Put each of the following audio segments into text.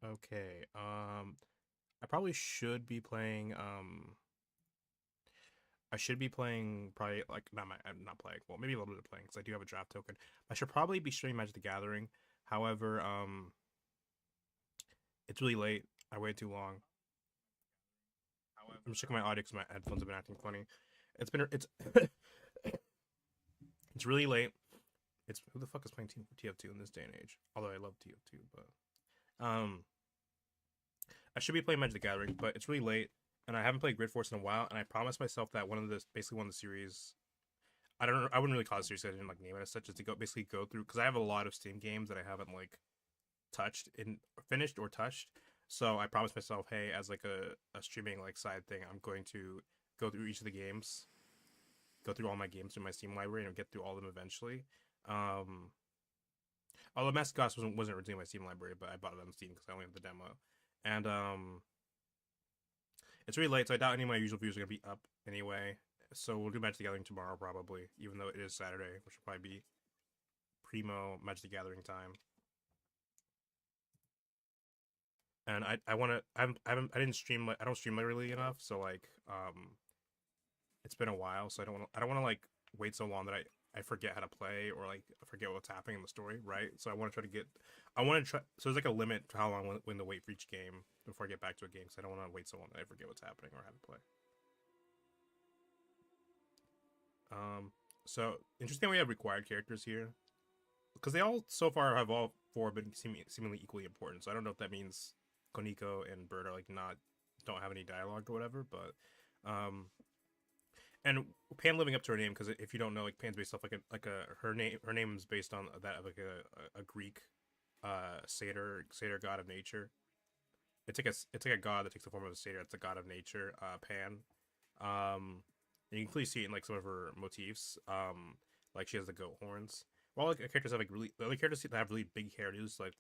Okay. I probably should be playing. I should be playing probably like I'm not playing. Well, maybe a little bit of playing because I do have a draft token. I should probably be streaming Magic the Gathering. However, it's really late. I waited too long. I'm checking my audio because my headphones have been acting funny. It's it's really late. It's who the fuck is playing TF2 in this day and age? Although I love TF2, but I should be playing Magic the Gathering, but it's really late, and I haven't played Gridforce in a while. And I promised myself that basically one of the series. I don't know. I wouldn't really call it a series. I didn't like name it as such. Just to basically go through because I have a lot of Steam games that I haven't like touched in finished or touched. So I promised myself, hey, as like a streaming like side thing, I'm going to go through each of the games, go through all my games in my Steam library, and get through all of them eventually. Um, Although Mask Goss wasn't originally my Steam library, but I bought it on Steam because I only have the demo. And it's really late, so I doubt any of my usual views are gonna be up anyway. So we'll do Magic the Gathering tomorrow probably, even though it is Saturday, which will probably be primo Magic the Gathering time. And I want to I didn't stream I don't stream regularly enough, so like it's been a while, so I don't want to like wait so long that I forget how to play or like forget what's happening in the story, right? So I want to try. So there's like a limit to how long when to wait for each game before I get back to a game. Because I don't want to wait so long that I forget what's happening or how to play. Um, so interesting we have required characters here because they all so far have all four been seemingly equally important. So I don't know if that means Koniko and Bird are like not don't have any dialogue or whatever, but um, and Pan living up to her name because if you don't know, like Pan's based off like a her name is based on that of like a Greek satyr god of nature. It's like a god that takes the form of a satyr. It's a god of nature, Pan. And you can clearly see it in like some of her motifs. Like she has the goat horns. While like characters have like really the other characters that have really big hairdos, like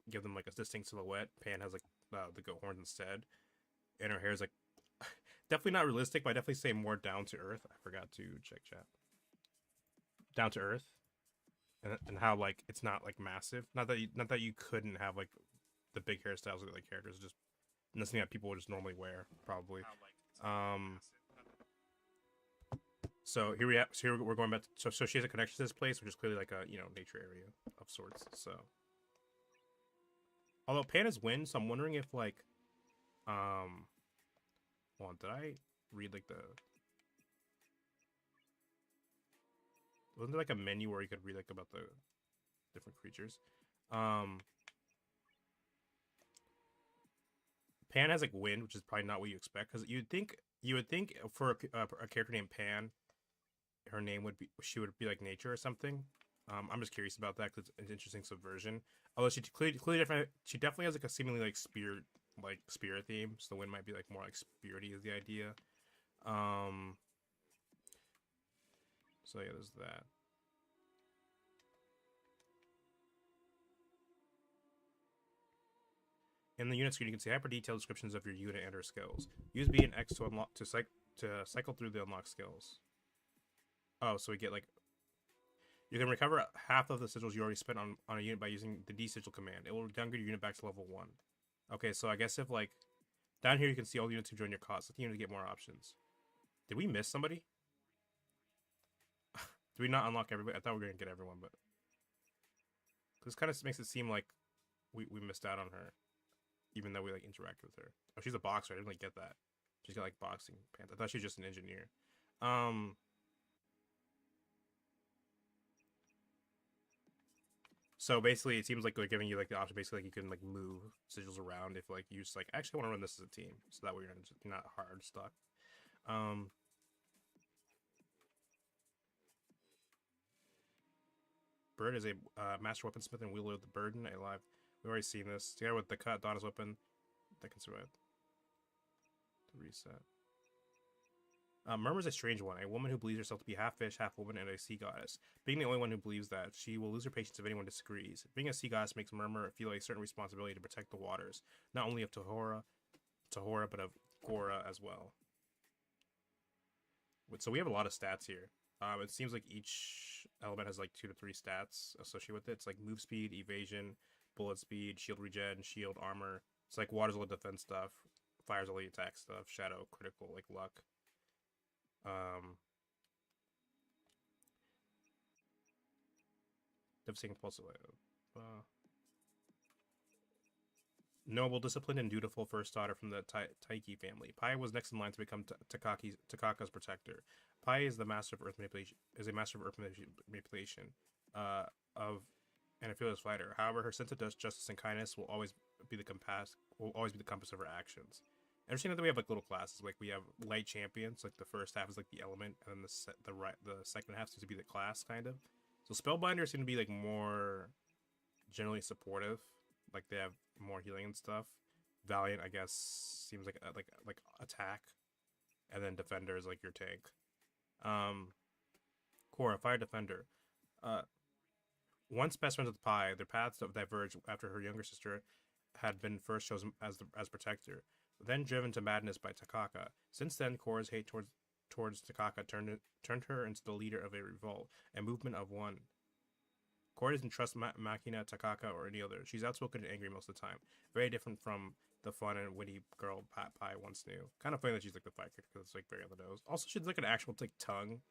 give them like a distinct silhouette. Pan has like the goat horns instead, and her hair is like definitely not realistic, but I definitely say more down to earth. I forgot to check chat. Down to earth, and how like it's not like massive. Not that you couldn't have like the big hairstyles of like characters, just nothing that people would just normally wear probably. Um, so here we have. So here we're going back. So she has a connection to this place, which is clearly like a nature area of sorts. So although Pan is wind, so I'm wondering if like um, hold on, did I read like the wasn't there like a menu where you could read like about the different creatures? Um, Pan has like wind, which is probably not what you expect because you would think for a character named Pan, her name would be she would be like nature or something. I'm just curious about that because it's an interesting subversion. Although clearly different, she definitely has like a seemingly like spirit theme. So the wind might be like more like spirity is the idea. Um, so yeah, there's that. In the unit screen, you can see hyper detailed descriptions of your unit and her skills. Use B and X to unlock to cycle through the unlocked skills. Oh, so we get like you can recover half of the sigils you already spent on a unit by using the D sigil command. It will downgrade your unit back to level 1. Okay, so I guess if like down here you can see all the units who join your cause. Let the unit get more options. Did we miss somebody? Did we not unlock everybody? I thought we were gonna get everyone, but this kind of makes it seem like we missed out on her, even though we like interacted with her. Oh, she's a boxer. I didn't like get that. She's got like boxing pants. I thought she was just an engineer. Um, So basically, it seems like they're giving you like the option. Basically, like you can like move sigils around if like you just like actually want to run this as a team, so that way you're not hard stuck. Um, Bird is a master weaponsmith and wielder of the burden. A live. We've already seen this together with the cut Donna's weapon that can survive the reset. Murmur is a strange one, a woman who believes herself to be half fish, half woman, and a sea goddess. Being the only one who believes that, she will lose her patience if anyone disagrees. Being a sea goddess makes Murmur feel a certain responsibility to protect the waters, not only of Tahora, but of Gora as well. So we have a lot of stats here. It seems like each element has like 2 to 3 stats associated with it. It's like move speed, evasion, bullet speed, shield regen, shield armor, It's like water's all the defense stuff, fire's all the attack stuff, shadow, critical, like luck. Um, devastating pulse. Noble, disciplined, and dutiful first daughter from the Taiki family. Pai was next in line to become Takaka's protector. Pai is the master of earth manipulation. Is a master of earth manipulation, of and a fearless fighter. However, her sense of justice and kindness will always be the compass. Will always be the compass of her actions. Interesting that we have like little classes. Like we have light champions. Like the first half is like the element, and then the second half seems to be the class kind of. So spellbinders seem to be like more generally supportive. Like they have more healing and stuff. Valiant, I guess, seems like attack, and then defender is like your tank. Cora, fire defender. Once best friends with Pai, their paths diverged after her younger sister had been first chosen as protector, then driven to madness by Takaka. Since then, Cora's hate towards Takaka turned her into the leader of a revolt, a movement of one. Cora doesn't trust Makina, Takaka, or any other. She's outspoken and angry most of the time. Very different from the fun and witty girl Pai once knew. Kind of funny that she's like the fight character because it's like very on the nose. Also, she's like an actual like tongue,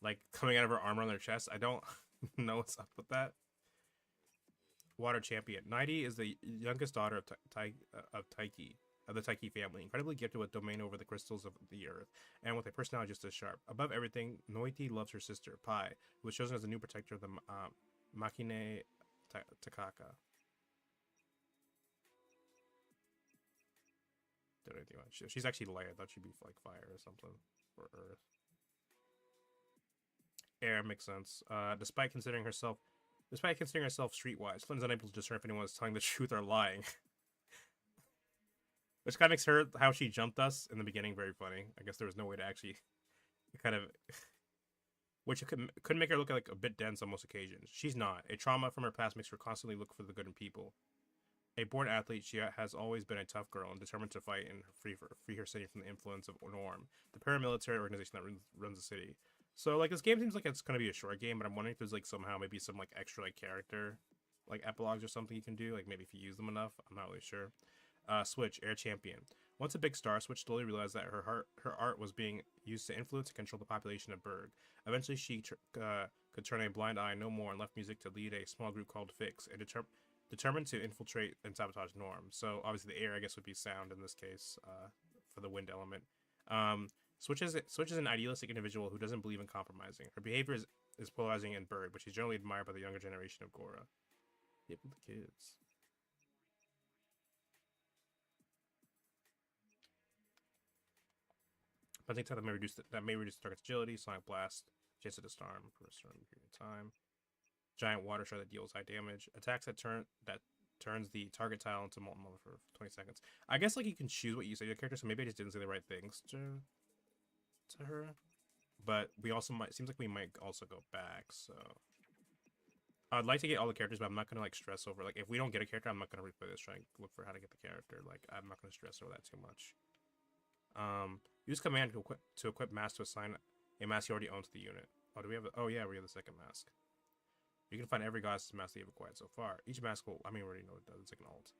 like coming out of her armor on her chest. I don't know what's up with that. Water champion. Naidi is the youngest daughter of Taiki. Of the Taiki family, incredibly gifted with domain over the crystals of the earth, and with a personality just as sharp. Above everything, Noiti loves her sister, Pai, who was chosen as the new protector of the Makine Takaka. She's actually light. I thought she'd be like fire or something, or earth. Air makes sense. Despite considering herself streetwise, Flynn's unable to discern if anyone is telling the truth or lying. Which kind of makes her, how she jumped us in the beginning, very funny. I guess there was no way to actually kind of... Which could make her look like a bit dense on most occasions. She's not. A trauma from her past makes her constantly look for the good in people. A born athlete, she has always been a tough girl and determined to fight and free her city from the influence of Norm, the paramilitary organization that runs the city. So, like, this game seems like it's going to be a short game, but I'm wondering if there's, like, somehow maybe some, like, extra, like, character, like, epilogues or something you can do. Like, maybe if you use them enough. I'm not really sure. Switch, Air Champion. Once a big star, Switch slowly realized that her art was being used to influence and control the population of Berg. Eventually, she could turn a blind eye no more and left music to lead a small group called Fix, and determined to infiltrate and sabotage Norm. So, obviously, the air, I guess, would be sound in this case, for the wind element. Switch is an idealistic individual who doesn't believe in compromising. Her behavior is polarizing and Berg, but she's generally admired by the younger generation of Gora. Yep, the kids. Punching attack that may reduce the target's agility. Sonic Blast, chance to disarm for a certain period of time. Giant water shard that deals high damage. Attacks that turns the target tile into molten lava for 20 seconds. I guess like you can choose what you say to your character, so maybe I just didn't say the right things to her. But we also seems like we might also go back, so I'd like to get all the characters, but I'm not gonna like stress over like if we don't get a character, I'm not gonna replay this trying to look for how to get the character. Like I'm not gonna stress over that too much. Use command to equip mask to assign a mask you already own to the unit. Oh, do we have? Oh yeah, we have the second mask. You can find every goddess mask that you've acquired so far. Each mask will, I mean, we already know what it does. It's like an alt.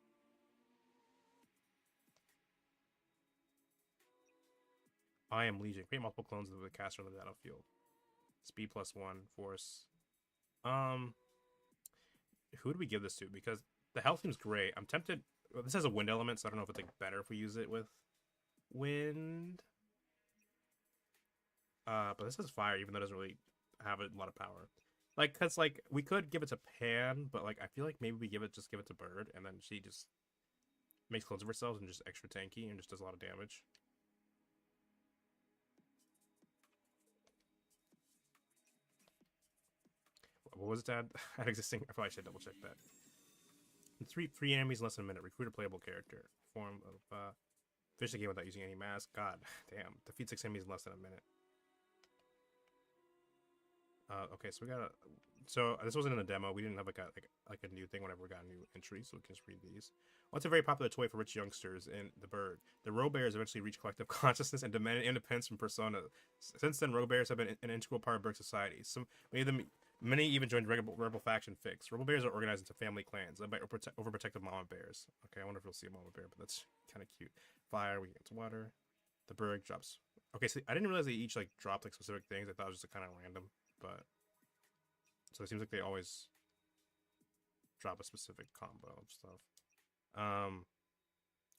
I am Legion. Create multiple clones of the caster on the battlefield. Speed +1, force. Who do we give this to? Because the health seems great. I'm tempted. Well, this has a wind element, so I don't know if it's like better if we use it with wind. But this has fire, even though it doesn't really have a lot of power. Like, cause like we could give it to Pan, but like I feel like maybe we give it to Bird, and then she just makes clones of herself and just extra tanky and just does a lot of damage. What was it, Dad? At existing, I probably should double check that. Three enemies in less than a minute. Recruit a playable character. Form of finish the game without using any mask. God damn. Defeat 6 enemies in less than a minute. Okay, so we got so this wasn't in the demo. We didn't have like a new thing whenever we got a new entry, so we can just read these. Once a very popular toy for rich youngsters in the Berg, the Row Bears eventually reached collective consciousness and demanded independence from Persona. Since then, Row Bears have been an integral part of Berg society. Many of them Many even joined rebel faction Fix. Rebel bears are organized into family clans led by overprotective mama bears. Okay, I wonder if we'll see a mama bear, but that's kind of cute. Fire, we get into water. The Berg drops. Okay, so I didn't realize they each like dropped like specific things. I thought it was just kind of random, but so it seems like they always drop a specific combo of stuff.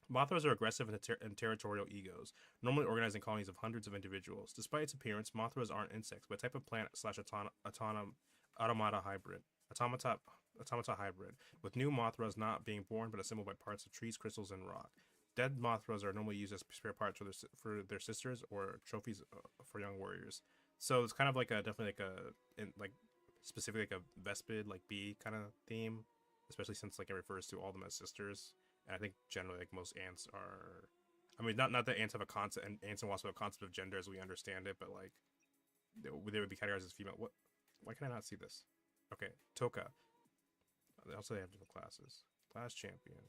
Mothras are aggressive and territorial egos, normally organizing colonies of hundreds of individuals. Despite its appearance, Mothras aren't insects, but a type of plant slash automata hybrid. Automata hybrid, with new Mothras not being born but assembled by parts of trees, crystals, and rock. Dead Mothras are normally used as spare parts for their sisters or trophies for young warriors. So it's kind of like definitely like specifically like a Vespid like bee kind of theme, especially since like it refers to all of them as sisters. And I think generally like most ants are, I mean not that ants have a concept, and ants and wasps have a concept of gender as we understand it, but like they would be categorized as female. What? Why can I not see this? Okay, Toka. Also they have different classes. Class champion.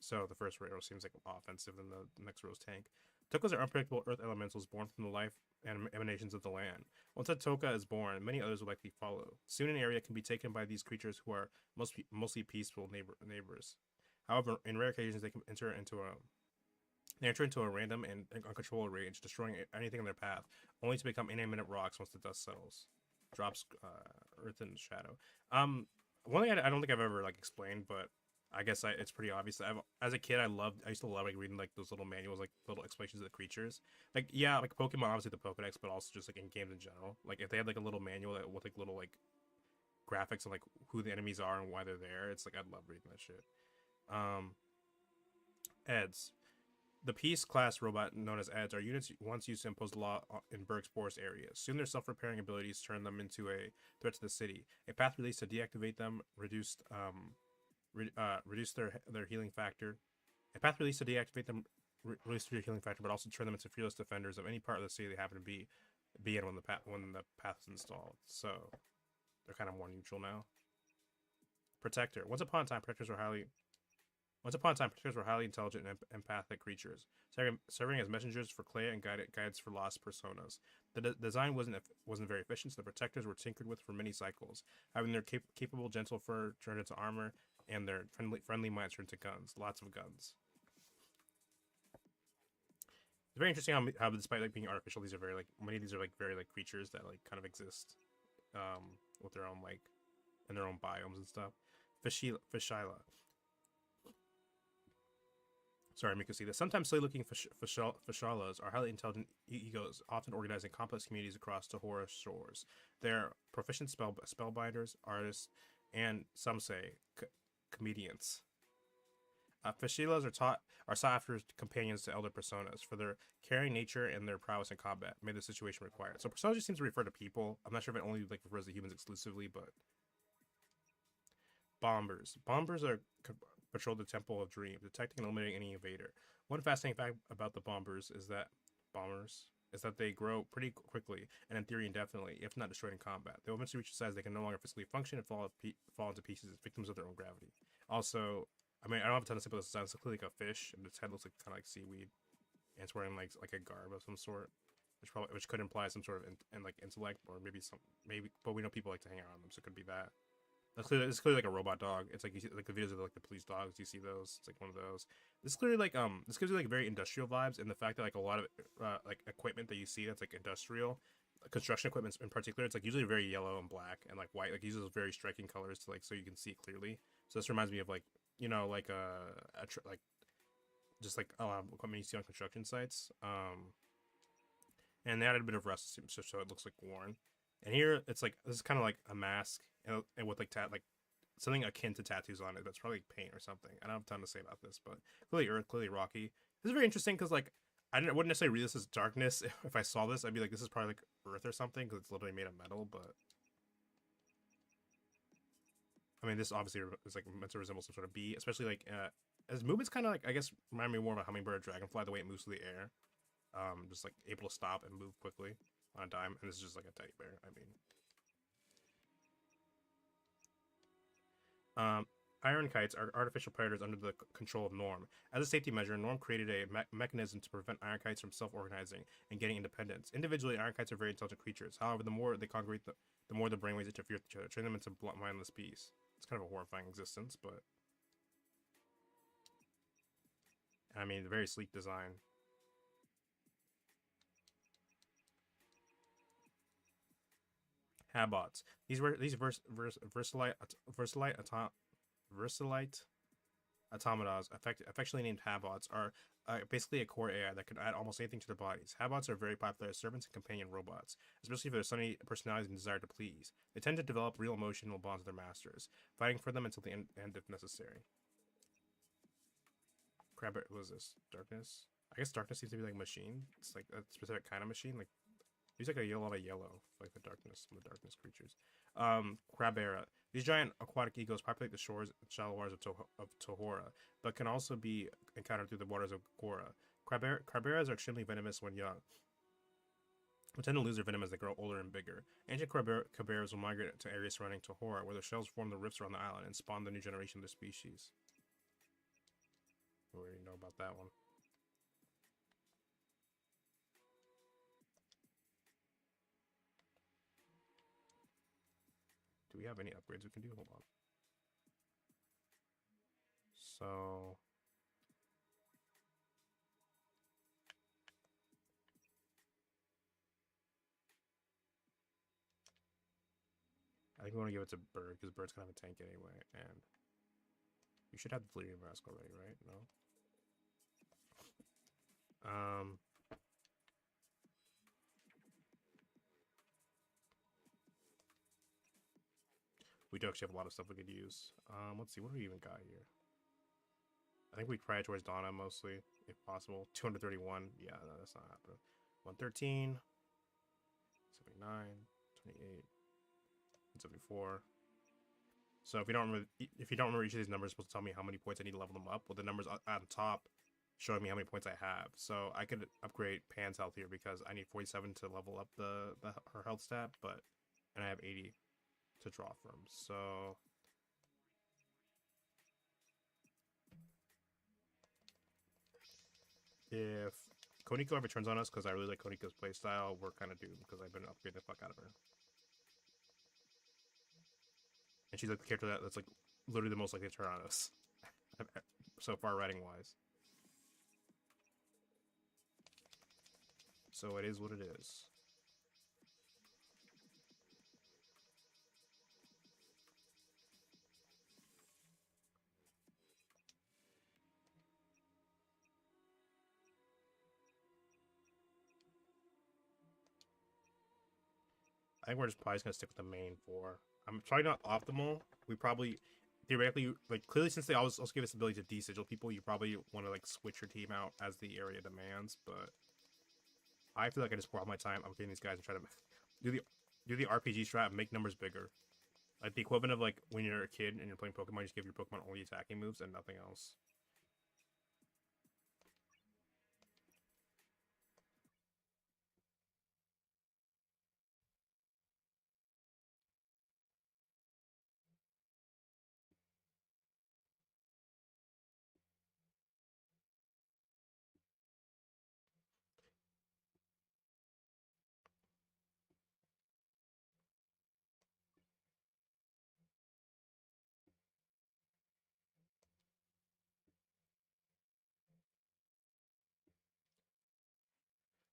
So the first row seems like offensive, than the next row's tank. Tokas are unpredictable earth elementals born from the life and emanations of the land. Once a Toka is born, many others will likely follow. Soon an area can be taken by these creatures who are mostly peaceful neighbors. However, in rare occasions, they can enter into a random and uncontrollable rage, destroying anything in their path, only to become inanimate rocks once the dust settles. Drops Earth and Shadow. One thing I don't think I've ever like explained, but I guess it's pretty obvious. As a kid, I used to love like reading like those little manuals, like little explanations of the creatures. Like yeah, like Pokemon, obviously the Pokedex, but also just like in games in general. Like if they had like a little manual with like little like graphics and like who the enemies are and why they're there, it's like I'd love reading that shit. Eds. The Peace class robot known as Eds are units once used to impose law in Berg's forest areas. Soon their self-repairing abilities turn them into a threat to the city. A path released to deactivate them reduce their healing factor. A path released to deactivate them reduce their healing factor, but also turn them into fearless defenders of any part of the city they happen to be in when the path is installed. So they're kind of more neutral now. Protector. Once upon a time, protectors were highly intelligent and empathic creatures, serving as messengers for Clea and guides for lost personas. The design wasn't very efficient, so the protectors were tinkered with for many cycles, having their capable gentle fur turned into armor and their friendly minds turned into guns. Lots of guns. It's very interesting how despite like being artificial, these are many of these are like very like creatures that like kind of exist, with their own like in their own biomes and stuff. Fishila. Sorry, Miku see this. Sometimes silly-looking Fishalas are highly intelligent egos, often organizing complex communities across Tahora shores. They're proficient spellbinders, artists, and some say comedians. Fishilas are sought after companions to elder personas for their caring nature and their prowess in combat, made the situation required. So personas just seems to refer to people. I'm not sure if it only like refers to humans exclusively, but Bombers. Bombers patrol the Temple of Dream, detecting and eliminating any invader. One fascinating fact about the bombers is that they grow pretty quickly and in theory indefinitely, if not destroyed in combat. They will eventually reach a size they can no longer physically function and fall into pieces as victims of their own gravity. Also, I mean, I don't have a ton to say about this design. It's clearly like a fish, and its head looks like kind of like seaweed, and it's wearing like a garb of some sort, which could imply some sort of like intellect, or maybe, but we know people like to hang around them, so it could be that. It's clearly like a robot dog. It's like you see like the videos of like the police dogs. You see those? It's like one of those. This is clearly like this gives you like very industrial vibes, and the fact that like a lot of like equipment that you see that's like industrial, construction equipment in particular, it's like usually very yellow and black and like white. Like uses those very striking colors to like so you can see it clearly. So this reminds me of like like like just like equipment you see on construction sites. And they added a bit of rust so it looks like worn. And here it's like this is kind of like a mask and with like something akin to tattoos on it. That's probably paint or something. I don't have a ton to say about this, but clearly earth, clearly rocky. This is very interesting because like wouldn't necessarily read this as darkness. If I saw this, I'd be like, this is probably like earth or something because it's literally made of metal. But I mean, this obviously is like meant to resemble some sort of bee, especially like as movements kind of like I guess remind me more of a hummingbird or dragonfly, the way it moves through the air, just like able to stop and move quickly on a dime. And this is just like a teddy bear. I mean. Iron kites are artificial predators under the control of Norm. As a safety measure, Norm created a mechanism to prevent iron kites from self-organizing and getting independence. Individually, iron kites are very intelligent creatures. However, the more they congregate, the more the brainwaves interfere with each other, turning them into mindless beasts. It's kind of a horrifying existence, but I mean, very sleek design. Habots. These versalite automatons, affectionately named Habots, are basically a core AI that can add almost anything to their bodies. Habots are very popular as servants and companion robots, especially for their sunny personalities and desire to please. They tend to develop real emotional bonds with their masters, fighting for them until the end if necessary. Crab, what was this? Darkness? I guess darkness seems to be like machine. It's like a specific kind of machine. Like there's like a lot of yellow, like the darkness, some of the darkness creatures. Crabera. These giant aquatic eagles populate the shores and shallow waters of Tohora, but can also be encountered through the waters of Gora. Craberas are extremely venomous when young, but tend to lose their venom as they grow older and bigger. Ancient craberas will migrate to areas surrounding Tohora, where their shells form the rifts around the island and spawn the new generation of the species. We already know about that one. Do we have any upgrades we can do? Hold on. So I think we want to give it to Bird because Bird's kind of a tank anyway, and you should have the Delirium Mask already, right? No. We do actually have a lot of stuff we could use. Let's see, what do we even got here? I think we try towards Donna mostly, if possible. 231. Yeah, no, that's not happening. 113, 79, 28, 74. So if you don't remember each of these numbers, it's supposed to tell me how many points I need to level them up, with the numbers on top showing me how many points I have. So I could upgrade Pan's health here because I need 47 to level up her health stat, and I have 80 to draw from. So if Koniko ever turns on us, because I really like Koniko's playstyle, we're kind of doomed because I've been upgrading the fuck out of her. And she's like the character that's like literally the most likely to turn on us so far, writing wise. So it is what it is. I think we're just probably just gonna stick with the main four. I'm probably not optimal. We probably theoretically, like, clearly, since they also give us the ability to desigil people, you probably want to like switch your team out as the area demands. But I feel like I just pour all my time updating these guys and try to do the RPG strat and make numbers bigger. Like the equivalent of like when you're a kid and you're playing Pokemon, you just give your Pokemon only attacking moves and nothing else.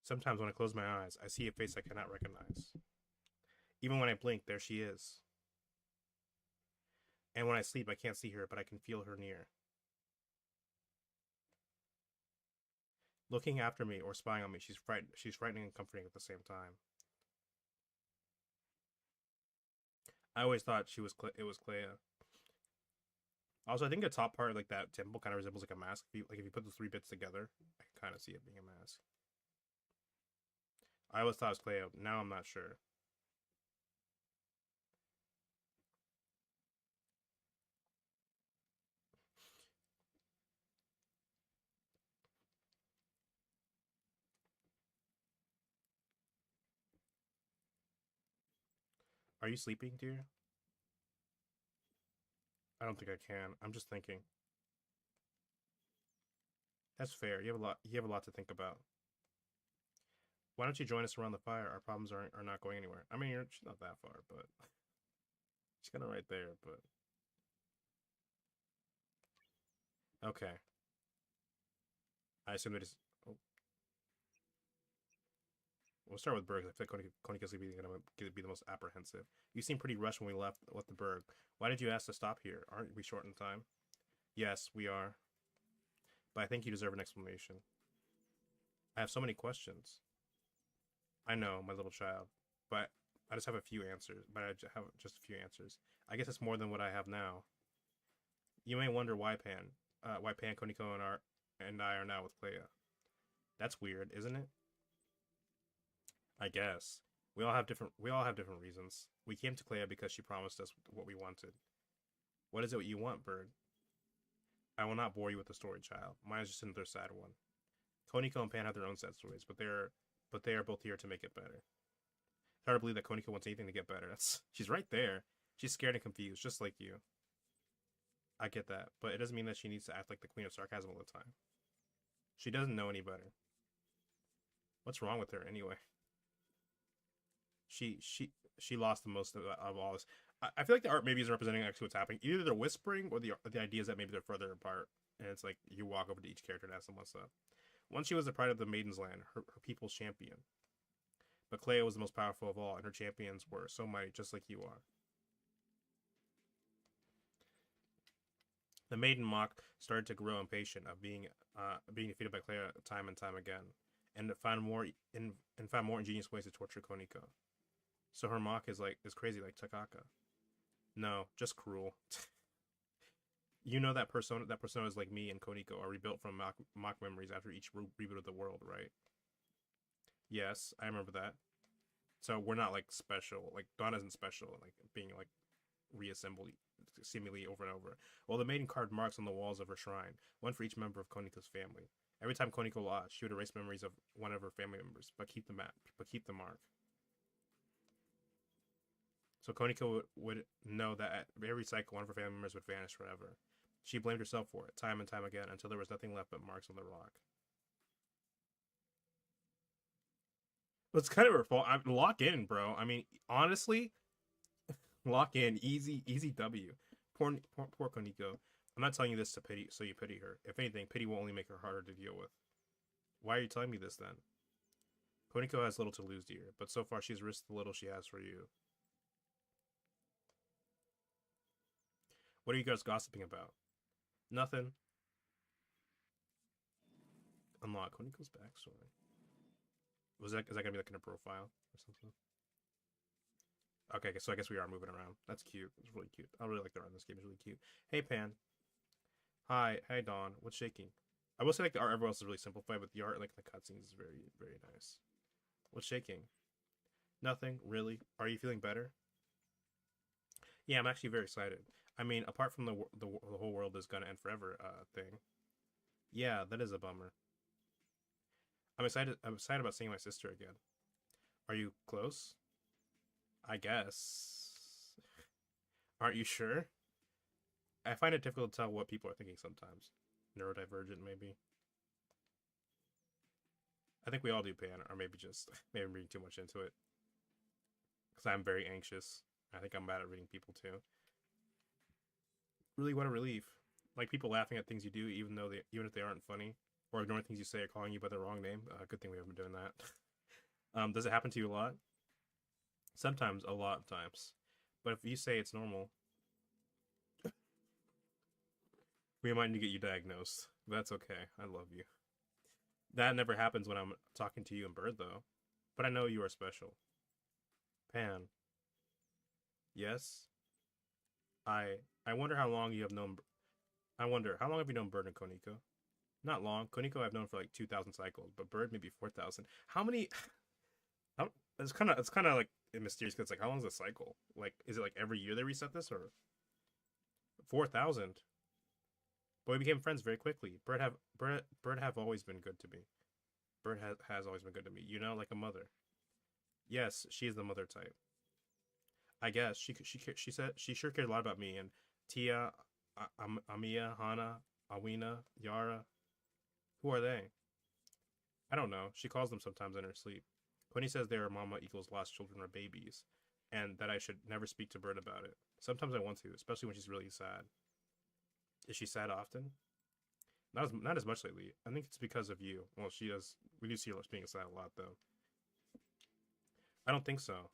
Sometimes when I close my eyes, I see a face I cannot recognize. Even when I blink, there she is. And when I sleep, I can't see her, but I can feel her near, looking after me or spying on me. She's frightening and comforting at the same time. I always thought it was Clea. Also, I think the top part, like that temple, kind of resembles like a mask. If you put the three bits together, I can kind of see it being a mask. I always thought it was Clea. Now I'm not sure. Are you sleeping, dear? I don't think I can. I'm just thinking. That's fair. You have a lot. You have a lot to think about. Why don't you join us around the fire? Our problems are not going anywhere. I mean, she's not that far, but she's kind of right there. But okay, I assume that is. Oh, we'll start with Berg. I feel like Koniko's gonna be the most apprehensive. You seem pretty rushed when we left the Berg. Why did you ask to stop here? Aren't we short in time? Yes, we are. But I think you deserve an explanation. I have so many questions. I know, my little child, but I just have a few answers. But I have just a few answers. I guess it's more than what I have now. You may wonder why Pan, Koniko, and I are now with Clea. That's weird, isn't it? I guess we all have different reasons. We came to Clea because she promised us what we wanted. What is it you want, Bird? I will not bore you with the story, child. Mine is just another sad one. Koniko and Pan have their own sad stories, but they are both here to make it better. It's hard to believe that Koniko wants anything to get better. She's right there. She's scared and confused, just like you. I get that, but it doesn't mean that she needs to act like the queen of sarcasm all the time. She doesn't know any better. What's wrong with her anyway? She lost the most of all this. I feel like the art maybe is representing actually what's happening. Either they're whispering or the idea is that maybe they're further apart, and it's like you walk over to each character and ask them what's up. Once she was the pride of the Maiden's Land, her people's champion. But Clea was the most powerful of all, and her champions were so mighty, just like you are. The maiden Mock started to grow impatient of being defeated by Clea time and time again, and found more ingenious ways to torture Koniko. So her Mock is crazy like Takaka. No, just cruel. You know that personas like me and Koniko are rebuilt from mock memories after each reboot of the world, right? Yes, I remember that. So we're not like special. Like Dawn isn't special, like being like reassembled seemingly over and over. Well, the maiden carved marks on the walls of her shrine, one for each member of Koniko's family. Every time Koniko lost, she would erase memories of one of her family members, but keep the mark. So Koniko would know that at every cycle, one of her family members would vanish forever. She blamed herself for it, time and time again, until there was nothing left but marks on the rock. But it's kind of her fault. Lock in, bro. I mean, honestly, lock in. Easy W. Poor Koniko. I'm not telling you this to pity, so you pity her. If anything, pity will only make her harder to deal with. Why are you telling me this then? Koniko has little to lose, dear, but so far she's risked the little she has for you. What are you guys gossiping about? Nothing. Unlock Koniko's backstory. Is that gonna be like in a profile or something? Okay, so I guess we are moving around. That's cute. It's really cute. I really like the art in this game. It's really cute. Hey, Pan. Hi, Dawn. What's shaking? I will say like the art everywhere else is really simplified, but the art like the cutscenes is very nice. What's shaking? Nothing really. Are you feeling better? Yeah, I'm actually very excited. I mean, apart from the whole world is gonna end forever thing. Yeah, that is a bummer. I'm excited. I'm excited about seeing my sister again. Are you close? I guess. Aren't you sure? I find it difficult to tell what people are thinking sometimes. Neurodivergent, maybe. I think we all do, Pan, or maybe just maybe I'm reading too much into it. Because I'm very anxious. I think I'm bad at reading people too. Really, what a relief. Like people laughing at things you do, even if they aren't funny, or ignoring things you say, or calling you by the wrong name. Good thing we haven't been doing that. Does it happen to you a lot? Sometimes, a lot of times. But if you say it's normal, we might need to get you diagnosed. That's okay. I love you. That never happens when I'm talking to you and Bird, though. But I know you are special. Pan. Yes? I wonder how long you have known... I wonder, how long have you known Bird and Koniko? Not long. Koniko I've known for like 2,000 cycles, but Bird maybe 4,000. How many... It's kind of like mysterious because like how long is a cycle? Like is it like every year they reset this or 4,000? But we became friends very quickly. Bird have always been good to me. Bird has always been good to me. You know, like a mother. Yes, she is the mother type. I guess she said she sure cared a lot about me and Tia. Amiya, Hana, Awina, Yara. Who are they? I don't know. She calls them sometimes in her sleep. Quinny says they are mama equals lost children or babies, and that I should never speak to Bird about it. Sometimes I want to, especially when she's really sad. Is she sad often? Not as much lately. I think it's because of you. Well, she does. We do see her being sad a lot, though. I don't think so.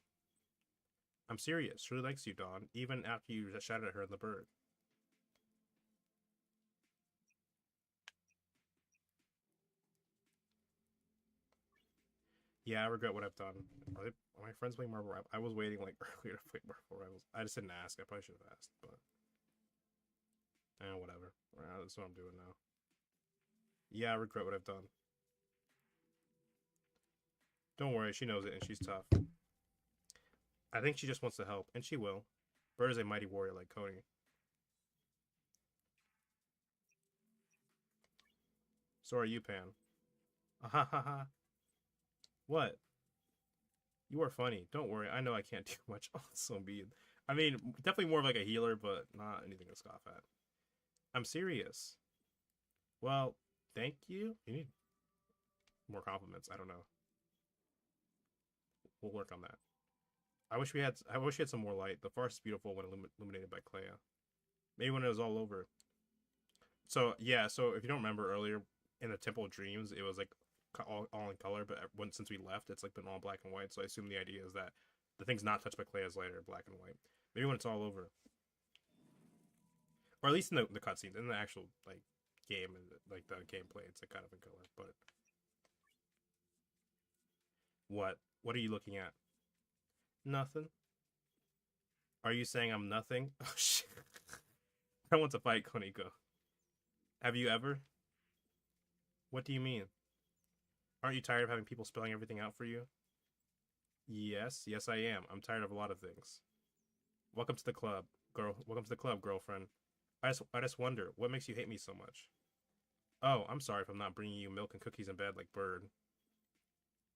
I'm serious. She really likes you, Dawn, even after you shouted at her in the Bird. Yeah, I regret what I've done. Are my friends playing Marvel Rivals? I was waiting like earlier to play Marvel Rivals. I just didn't ask. I probably should have asked, but whatever. That's what I'm doing now. Yeah, I regret what I've done. Don't worry, she knows it and she's tough. I think she just wants to help, and she will. Bird is a mighty warrior like Coney. So are you, Pan. Ah ha ha ha. What? You are funny. Don't worry. I know I can't do much. Oh, it's so mean. I mean, definitely more of like a healer, but not anything to scoff at. I'm serious. Well, thank you. You need more compliments. I don't know. We'll work on that. I wish we had. I wish we had some more light. The forest is beautiful when illuminated by Clea. Maybe when it was all over. So yeah. So if you don't remember earlier in the Temple of Dreams, it was like all in color, but since we left, it's like been all black and white. So I assume the idea is that the things not touched by Clea's light are black and white. Maybe when it's all over, or at least in the cutscenes, in the actual like game and like the gameplay, it's like kind of in color. But what? What are you looking at? Nothing. Are you saying I'm nothing? Oh shit! I want to fight Koniko. Have you ever? What do you mean? Aren't you tired of having people spelling everything out for you? Yes, I am. I'm tired of a lot of things. Welcome to the club, girl. Welcome to the club, girlfriend. I just wonder what makes you hate me so much. Oh, I'm sorry if I'm not bringing you milk and cookies in bed like Bird.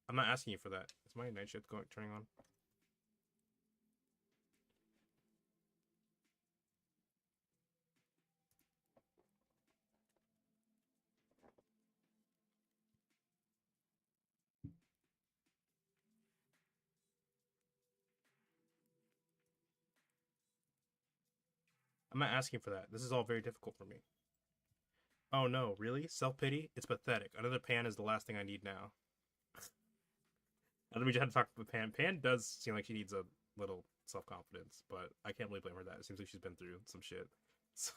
I'm not asking you for that. Is my night shift turning on? I'm not asking for that. This is all very difficult for me. Oh no, really? Self-pity? It's pathetic. Another Pan is the last thing I need now. I don't just had to talk with Pan. Pan does seem like she needs a little self-confidence, but I can't really blame her that. It seems like she's been through some shit. So,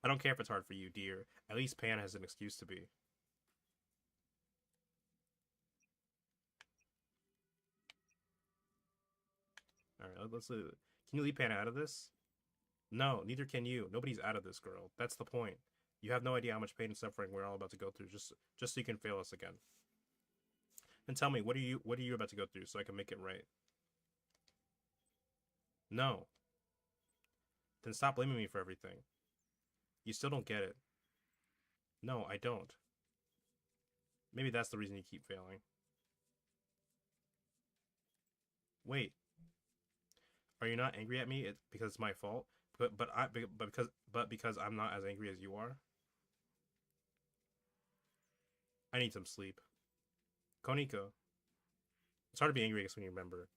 I don't care if it's hard for you, dear. At least Pan has an excuse to be. Alright, let's can you leave Pan out of this? No, neither can you. Nobody's out of this, girl. That's the point. You have no idea how much pain and suffering we're all about to go through just so you can fail us again. And tell me, what are you about to go through so I can make it right? No. Then stop blaming me for everything. You still don't get it. No, I don't. Maybe that's the reason you keep failing. Wait, are you not angry at me because it's my fault? But because I'm not as angry as you are? I need some sleep. Koniko. It's hard to be angry, I guess, when you remember.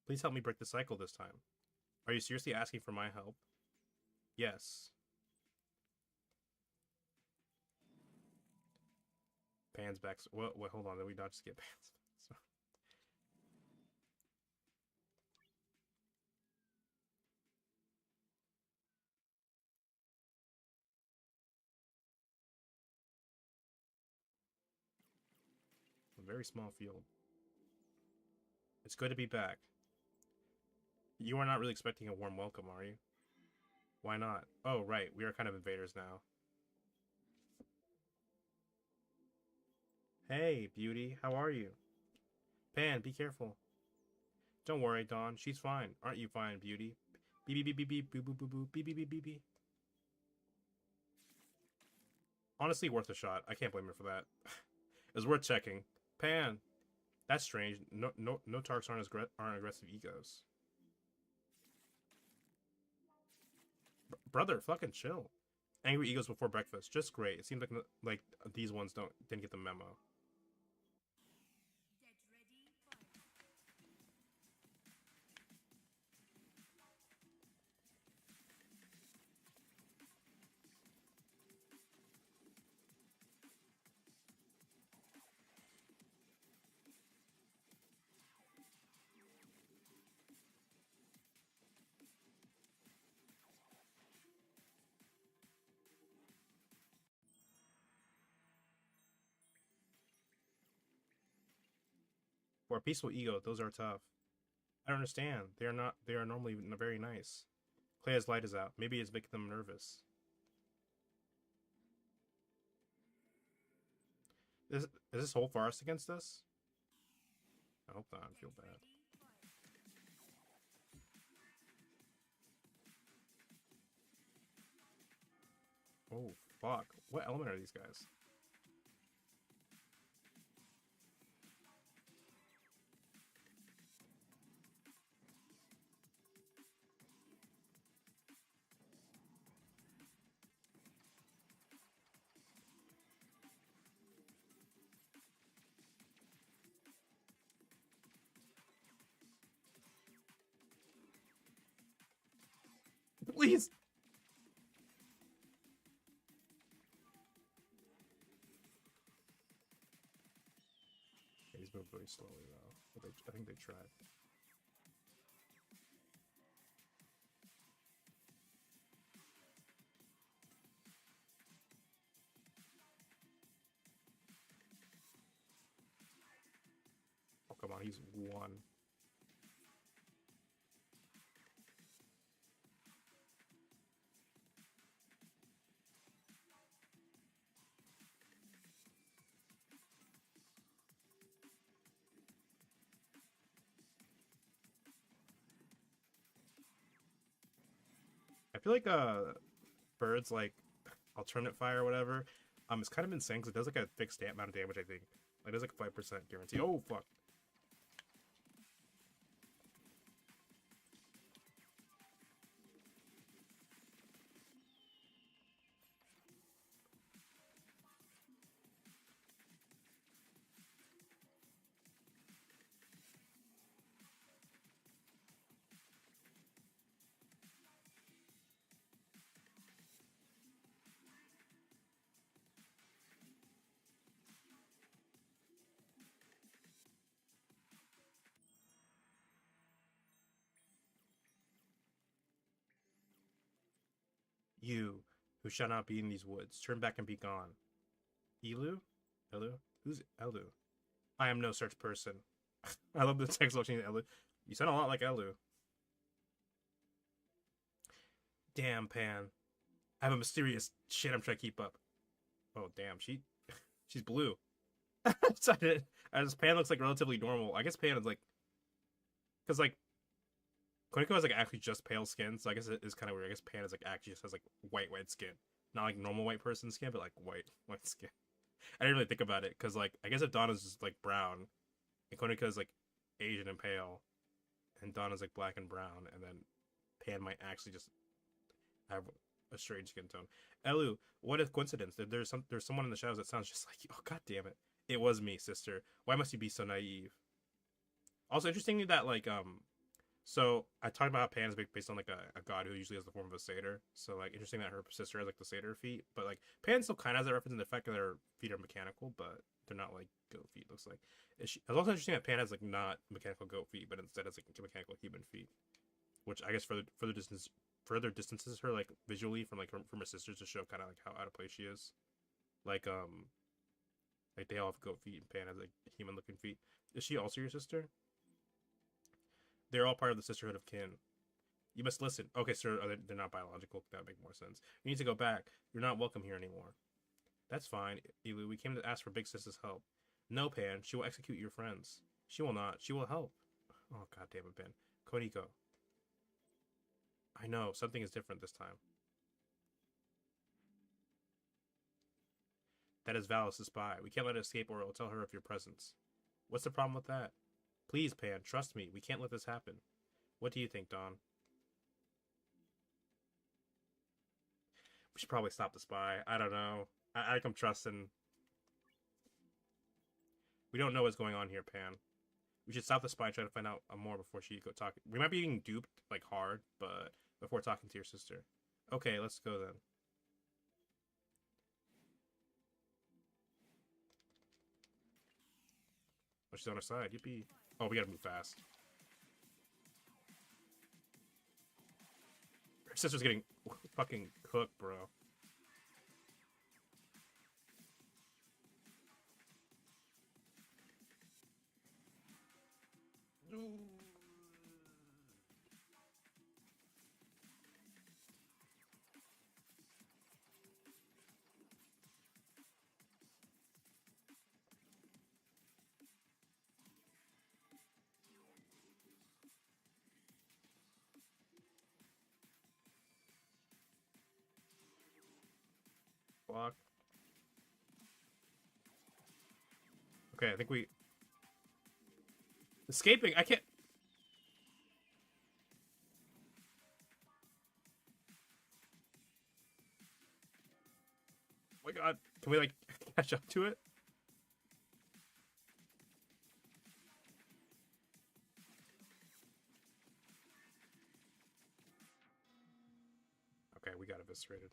Please help me break the cycle this time. Are you seriously asking for my help? Yes. Pan's back. Wait, hold on. Did we not just get Pan's? A very small field. It's good to be back. You are not really expecting a warm welcome, are you? Why not? Oh, right. We are kind of invaders now. Hey, beauty. How are you? Pan, be careful. Don't worry, Dawn. She's fine. Aren't you fine, beauty? Beep beep beep beep beep boo boo boo beep beep beep beep beep. Honestly, worth a shot. I can't blame her for that. It was worth checking. Pan. That's strange. No Tarks aren't aggressive egos. Brother, fucking chill. Angry egos before breakfast, just great. It seems like these ones didn't get the memo. For a peaceful ego, those are tough. I don't understand. They are not. They are normally very nice. Clea's light is out. Maybe it's making them nervous. Is this whole forest against us? I hope not. I feel bad. Oh fuck! What element are these guys? Please. Yeah, he's moved very slowly though. But I think they tried. Oh come on, he's one. I feel like birds like alternate fire or whatever. It's kind of insane because it does like a fixed amount of damage. I think like there's like 5% guarantee. Oh fuck! You, who shall not be in these woods, turn back and be gone. Elu? Elu? Who's Elu? I am no such person. I love the text watching Elu. You sound a lot like Elu. Damn, Pan. I have a mysterious shit I'm trying to keep up. Oh, damn. She's blue. So as Pan looks like relatively normal. I guess Pan is like, because like Koniko has like actually just pale skin, so I guess it is kind of weird. I guess Pan is like actually just has like white skin, not like normal white person skin, but like white skin. I didn't really think about it because like I guess if Donna's just like brown, and Koniko is like Asian and pale, and Donna's like black and brown, and then Pan might actually just have a strange skin tone. Elu, what a coincidence! There's someone in the shadows that sounds just like you. Oh god damn it! It was me, sister. Why must you be so naive? Also, interesting that like so I talked about how Pan is based on like a god who usually has the form of a satyr. So like interesting that her sister has like the satyr feet, but like Pan still kind of has that reference in the fact that their feet are mechanical, but they're not like goat feet. Looks like it's also interesting that Pan has like not mechanical goat feet, but instead has like mechanical human feet, which I guess further distances her like visually from her sisters to show kind of like how out of place she is. Like like they all have goat feet and Pan has like human looking feet. Is she also your sister? They're all part of the Sisterhood of Kin. You must listen. Okay, sir, they're not biological. That would make more sense. You need to go back. You're not welcome here anymore. That's fine, Elu. We came to ask for Big Sister's help. No, Pan. She will execute your friends. She will not. She will help. Oh, god damn it, Ben. Koniko. I know. Something is different this time. That is Valis, the spy. We can't let it escape or it will tell her of your presence. What's the problem with that? Please, Pan, trust me. We can't let this happen. What do you think, Dawn? We should probably stop the spy. I don't know. I I'm trusting. We don't know what's going on here, Pan. We should stop the spy and try to find out more before she go talk. We might be getting duped like hard, but before talking to your sister. Okay, let's go then. Oh, she's on our side. Yippee. Oh, we gotta move fast. Her sister's getting fucking cooked, bro. Fuck. Okay, I think we... Escaping? I can't... Oh my god. Can we, like, catch up to it? Okay, we got eviscerated.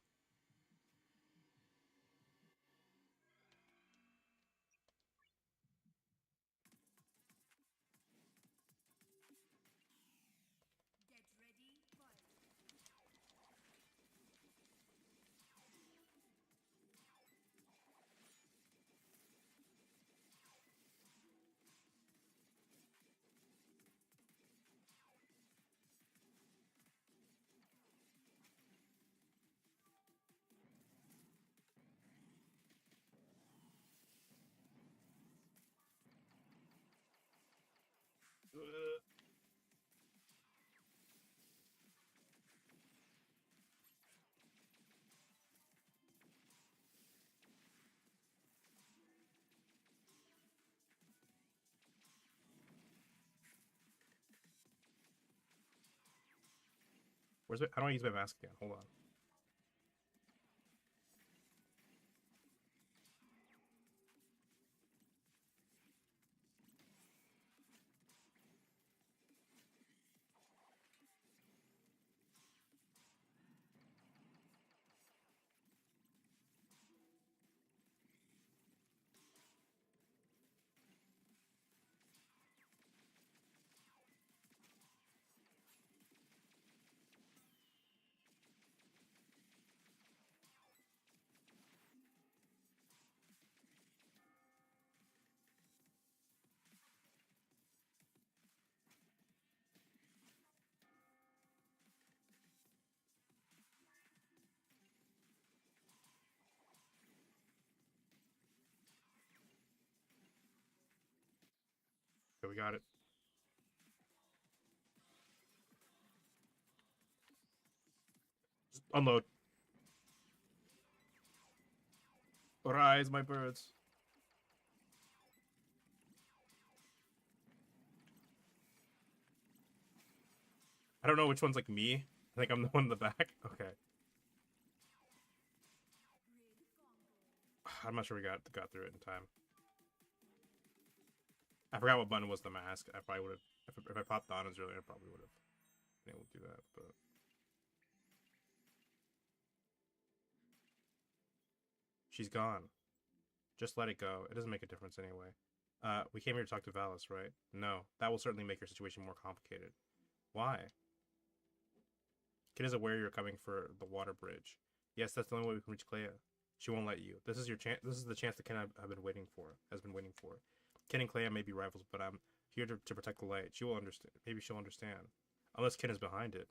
Where's my... How do I use my mask again? Hold on. Okay, we got it. Just unload. Arise, my birds. I don't know which one's like me. I think I'm the one in the back. Okay. I'm not sure we got through it in time. I forgot what button was the mask. I probably would have... If I popped Donna's earlier, I probably would have been able to do that, but... She's gone. Just let it go. It doesn't make a difference anyway. We came here to talk to Valis, right? No. That will certainly make your situation more complicated. Why? Kid is aware you're coming for the water bridge. Yes, that's the only way we can reach Clea. She won't let you. This is your chance. This is the chance that Ken have been waiting for. Has been waiting for. Ken and Clea may be rivals, but I'm here to protect the light. She will understand. Maybe she'll understand. Unless Ken is behind it.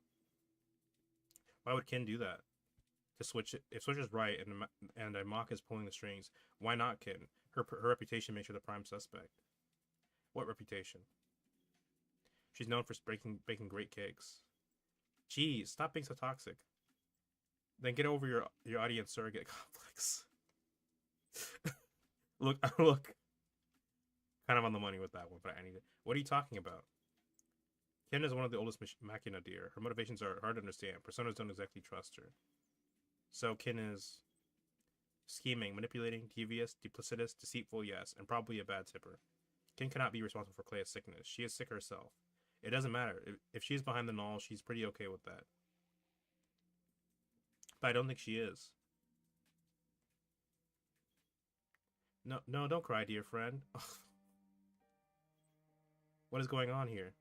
Why would Ken do that? To switch it, if Switch is right and Mock is pulling the strings, why not Ken? Her reputation makes her the prime suspect. What reputation? She's known for baking great cakes. Geez, stop being so toxic. Then get over your audience surrogate complex. look, kind of on the money with that one, but I need it. What are you talking about? Ken is one of the oldest Machina, dear. Her motivations are hard to understand. Personas don't exactly trust her. So Kin is scheming, manipulating, devious, duplicitous, deceitful, yes, and probably a bad tipper. Kin cannot be responsible for Clea's sickness. She is sick herself. It doesn't matter. If she's behind the null, she's pretty okay with that. But I don't think she is. No, no, don't cry, dear friend. What is going on here?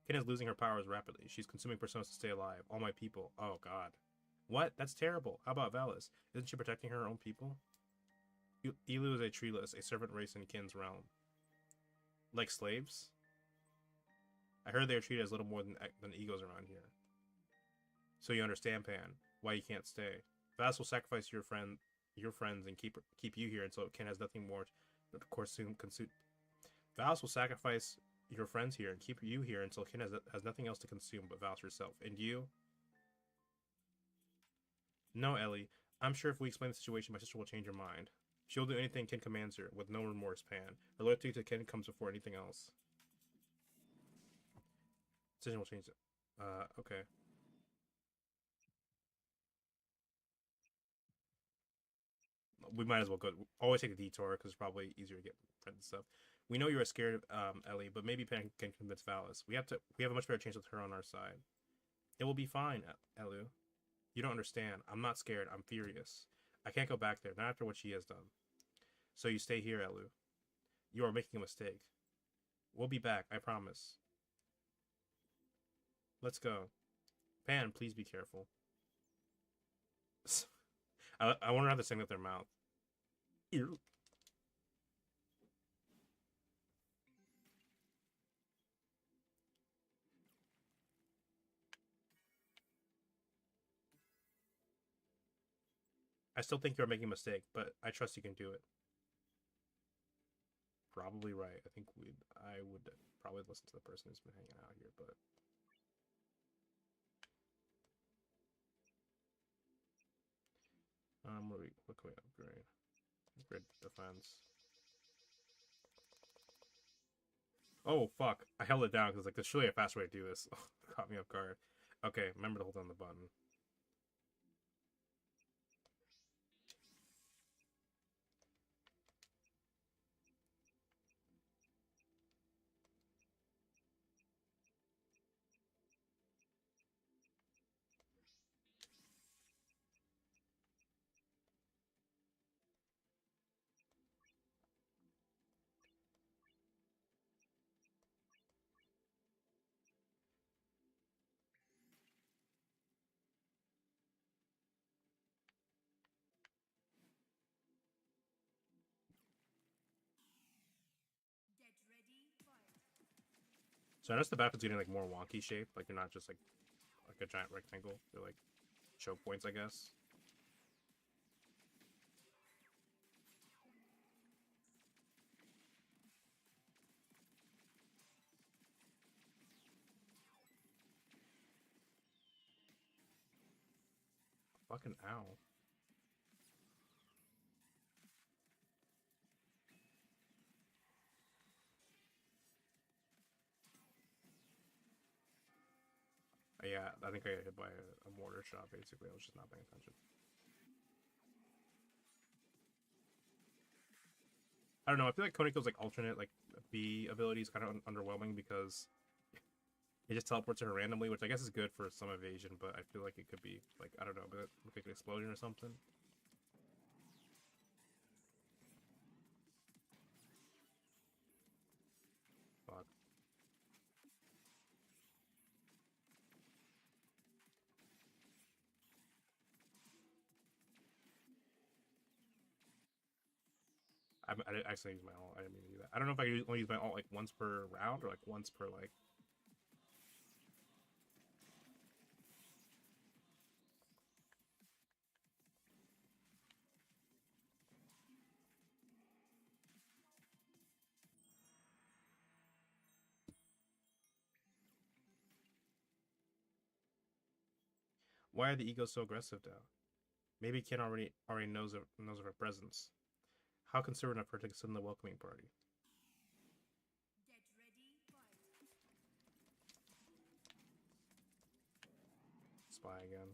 Kin is losing her powers rapidly. She's consuming personas to stay alive. All my people. Oh, God. What? That's terrible. How about Valis? Isn't she protecting her own people? Elu is a treeless, a servant race in Kin's realm. Like slaves? I heard they are treated as little more than egos around here. So you understand, Pan, why you can't stay. Valis will sacrifice your friends and keep you here until Kin has nothing more to consume. Valis will sacrifice your friends here and keep you here until Kin has nothing else to consume but Valis herself. And you? No, Ellie. I'm sure if we explain the situation, my sister will change her mind. She'll do anything Kin commands her, with no remorse, Pan. Her loyalty to Kin comes before anything else. Decision will change it. Okay. We might as well go. Always take a detour, because it's probably easier to get friends and stuff. We know you are scared, Ellie, but maybe Pan can convince Valis. We have a much better chance with her on our side. It will be fine, Elu. You don't understand. I'm not scared. I'm furious. I can't go back there, not after what she has done. So you stay here, Elu. You are making a mistake. We'll be back, I promise. Let's go. Pan, please be careful. I wonder how to sing with their mouth. Ew. I still think you're making a mistake, but I trust you can do it. Probably right. I would probably listen to the person who's been hanging out here, but what can we upgrade? Upgrade defense. Oh fuck! I held it down because like there's surely a faster way to do this. Caught me off guard. Okay, remember to hold down the button. So I noticed the back's getting like more wonky shape. Like they're not just like a giant rectangle. They're like choke points, I guess. Fucking ow. Yeah, I think I got hit by a mortar shot, basically. I was just not paying attention. I don't know, I feel like Koniko's like alternate like B ability is kind of underwhelming because it just teleports her randomly, which I guess is good for some evasion, but I feel like it could be like, I don't know, but like an explosion or something. Fuck. I didn't actually use my ult. I didn't mean to do that. I don't know if I only use my ult like once per round or like once per like. Why are the egos so aggressive now? Maybe Ken already knows of her presence. How considerate of her to send the welcoming party. Spy again.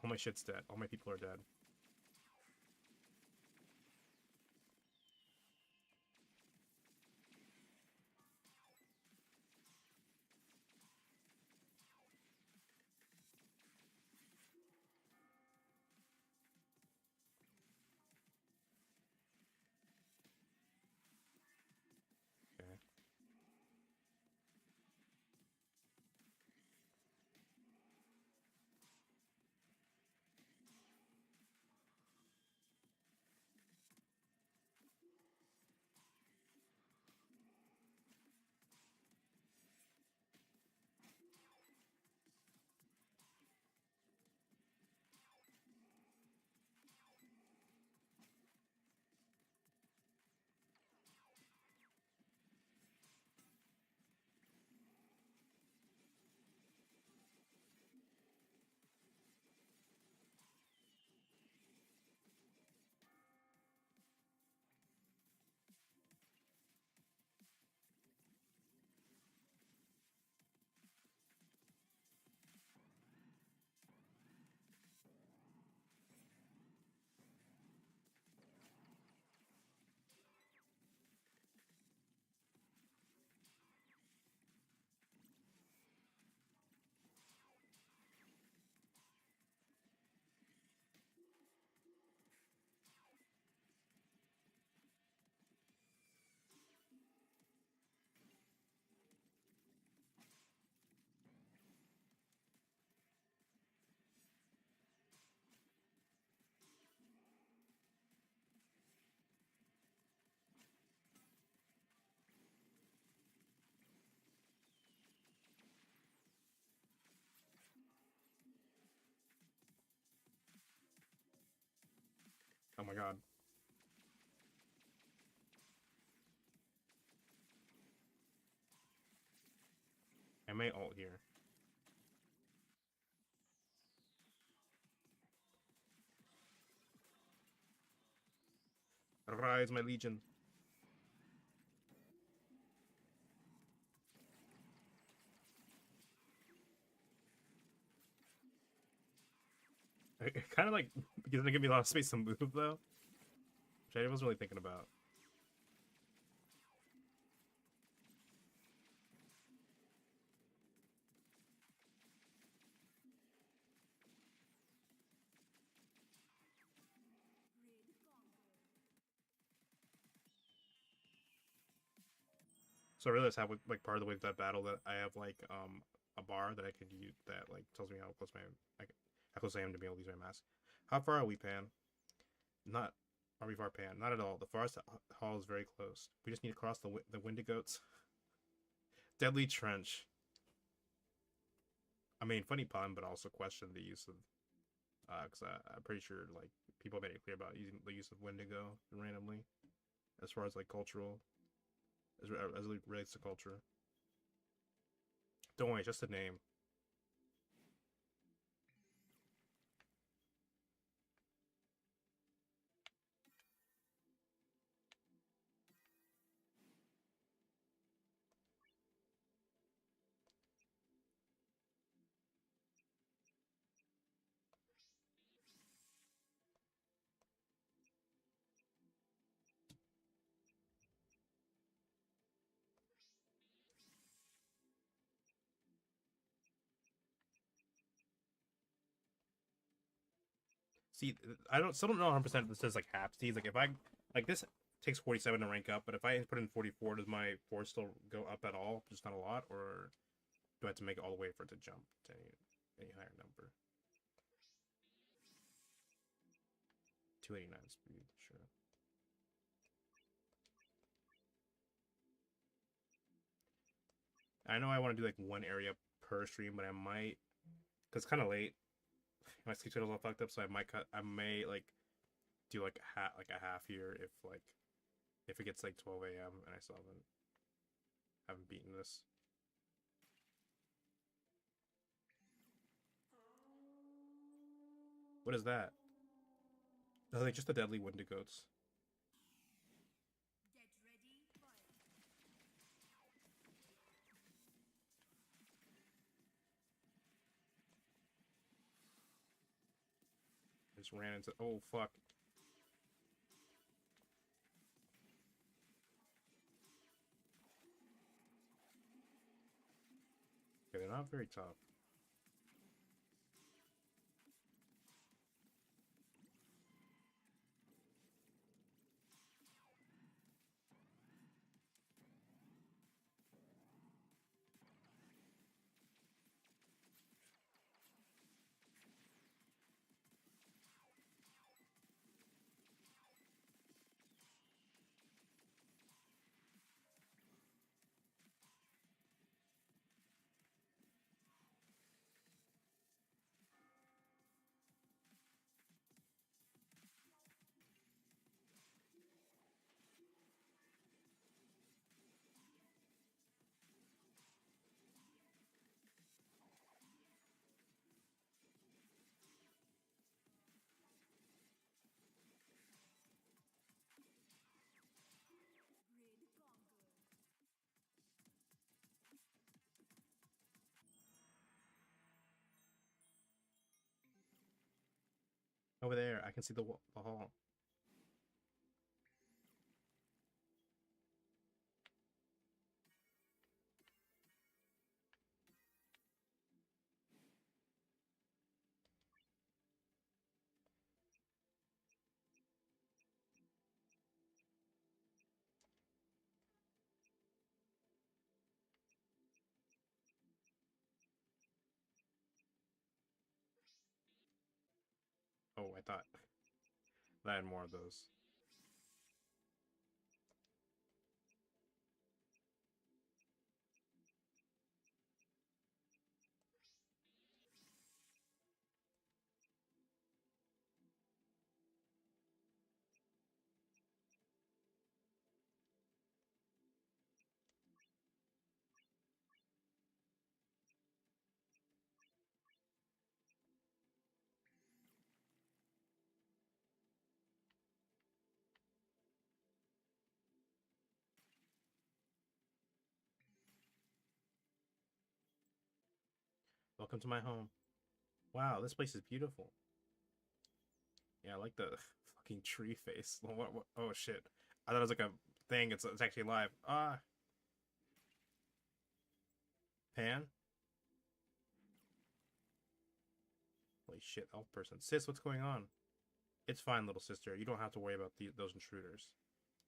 All my shit's dead. All my people are dead. Okay. Oh my god. I may ult here. Arise, my legion. It kind of like doesn't give me a lot of space to move though, which I wasn't really thinking about. So I realized how like part of the way of that battle that I have like a bar that I could use that like tells me how close how close I am to be able to use my mask. How far are we, Pan? Not are we far, Pan? Not at all. The forest hall is very close. We just need to cross the Wendigos. Deadly trench. I mean, funny pun, but also question the use of because I'm pretty sure like people made it clear about using the use of Wendigo randomly, as far as like cultural, as it relates to culture. Don't worry, it's just a name. See, I don't still don't know 100% if this says like half seeds. Like if I like this takes 47 to rank up, but if I put in 44, does my force still go up at all? Just not a lot, or do I have to make it all the way for it to jump to any higher number? 289 speed, sure. I know I want to do like one area per stream, but I might because it's kind of late. My sleep schedule's all fucked up, so I may like do like a half here if it gets like 12 a.m. and I still haven't beaten this. What is that? Oh, like just the deadly Wendigos. just ran into. Oh fuck. Okay, they're not very tough. Over there, I can see the hall. Oh, I thought I had more of those. Welcome to my home. Wow, this place is beautiful. Yeah, I like the fucking tree face. What? Oh shit! I thought it was like a thing. It's actually live. Ah, Pan. Holy shit, elf person. Sis, what's going on? It's fine, little sister. You don't have to worry about those intruders.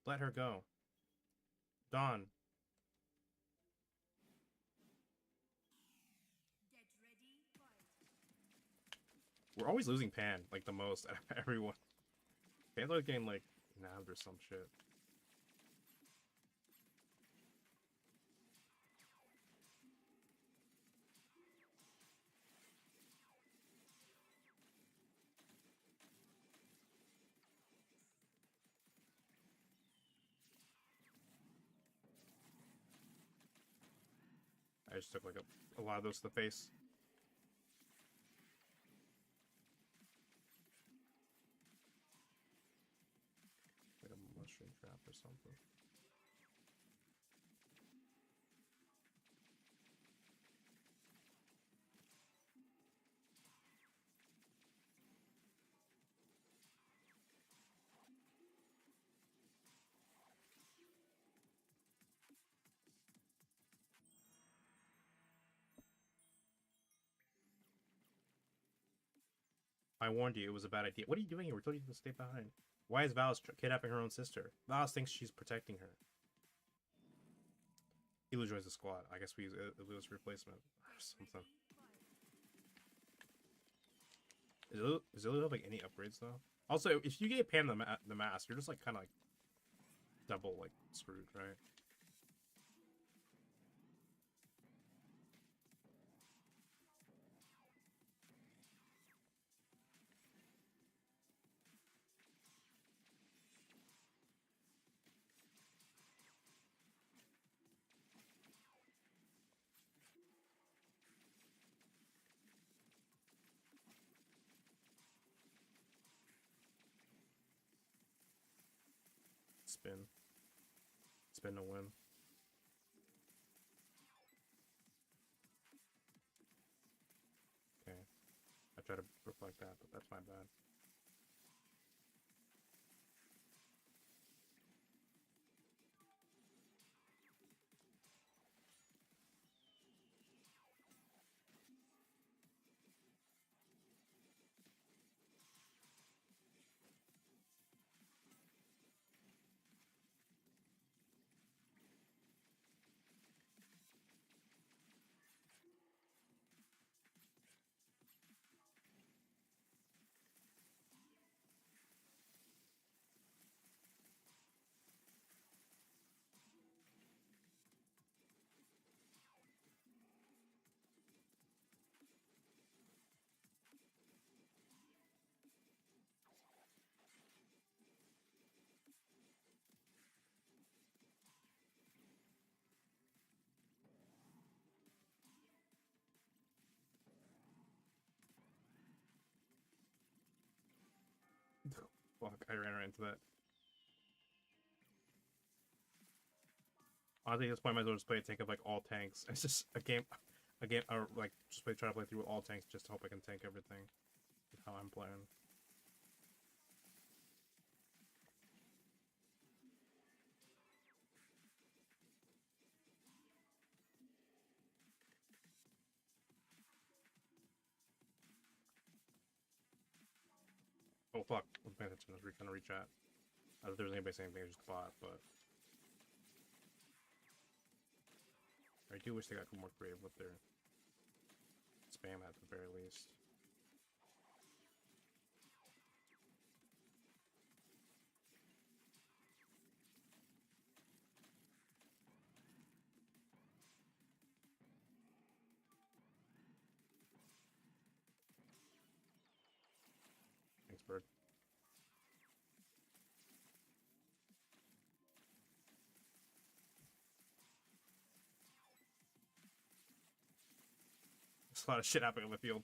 Let her go. Dawn. We're always losing Pan, like the most out of everyone. Pan's always getting like nabbed or some shit. I just took like a lot of those to the face. Like a mushroom trap or something. I warned you, it was a bad idea. What are you doing here? We told you to stay behind. Why is Valis kidnapping her own sister? Valis thinks she's protecting her. Elu joins the squad. I guess we use Elu's replacement or something. Does Elu have like any upgrades though? Also, if you get Pan the mask, you're just like kind of like double like screwed, right? Spin. Spin to win. Okay. I try to reflect that, but that's my bad. fuck, I ran right into that. Honestly, at this point, I might as well just play a tank of like all tanks. It's just a game, or like just try to play through all tanks just to hope I can tank everything. That's how I'm playing. Oh fuck, I'm paying attention. I was trying to reach out. I thought there was anybody saying anything, just a bot, but I do wish they got more creative with their spam at the very least. Thanks, bird. There's a lot of shit happening on the field.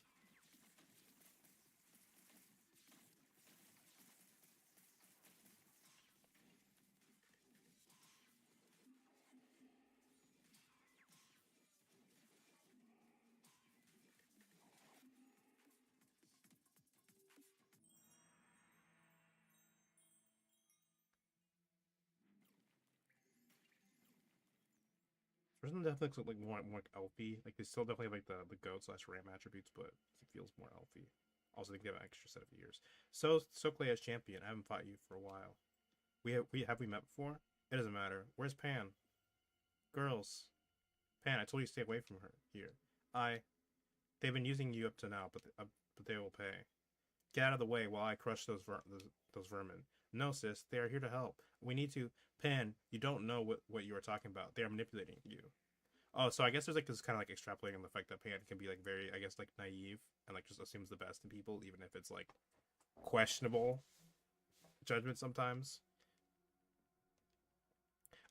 Person definitely looks like more like elfy. Like they still definitely have like the goat / ram attributes, but he feels more elfy. Also, they give an extra set of ears. So Clay as champion. I haven't fought you for a while. Have we met before? It doesn't matter. Where's Pan? Girls, Pan. I told you to stay away from her. Here, they've been using you up to now, but they will pay. Get out of the way while I crush those vermin. No, sis, they are here to help. We need to. Pan, you don't know what you are talking about. They are manipulating you. Oh, so I guess there's like this kind of like extrapolating on the fact that Pan can be like very, I guess, like naive and like just assumes the best in people, even if it's like questionable judgment sometimes.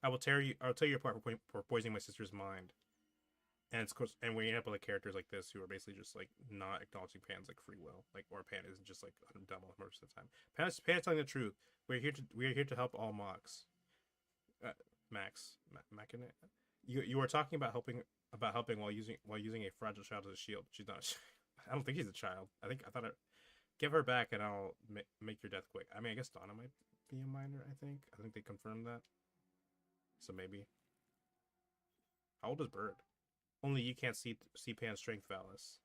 I'll tell you apart for poisoning my sister's mind. And it's course, and when you have like characters like this who are basically just like not acknowledging Pan's like free will, like or Pan isn't just like dumb most of the time. Pan's telling the truth. We are here to help all Mox. Max, you are talking about helping while using a fragile child as a shield. She's not. I don't think she's a child. I thought give her back and I'll make your death quick. I mean, I guess Donna might be a minor. I think they confirmed that. So maybe. How old is Bird? Only you can't see Pan's strength, Valis.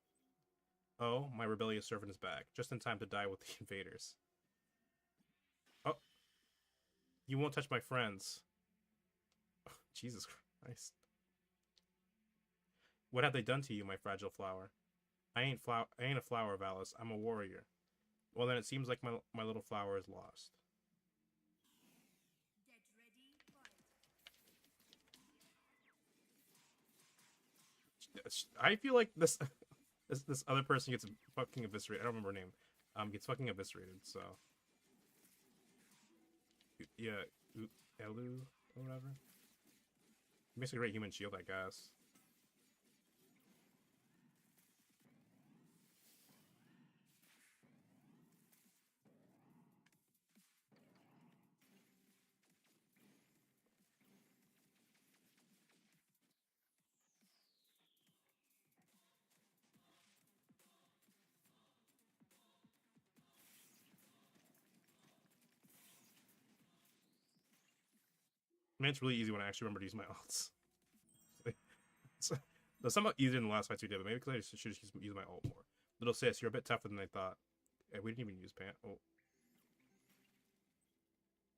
Oh, my rebellious servant is back, just in time to die with the invaders. Oh, you won't touch my friends. Oh, Jesus Christ. What have they done to you, my fragile flower? I ain't a flower, Valis. I'm a warrior. Well, then it seems like my little flower is lost. I feel like this this other person gets fucking eviscerated. I don't remember her name. Gets fucking eviscerated. So yeah, Elu or whatever. He makes a great human shield, I guess. I mean, it's really easy when I actually remember to use my ults. It's somewhat easier than the last fights we did, but maybe because I should just use my ult more. Little sis, you're a bit tougher than I thought. Yeah, we didn't even use Pan. Oh,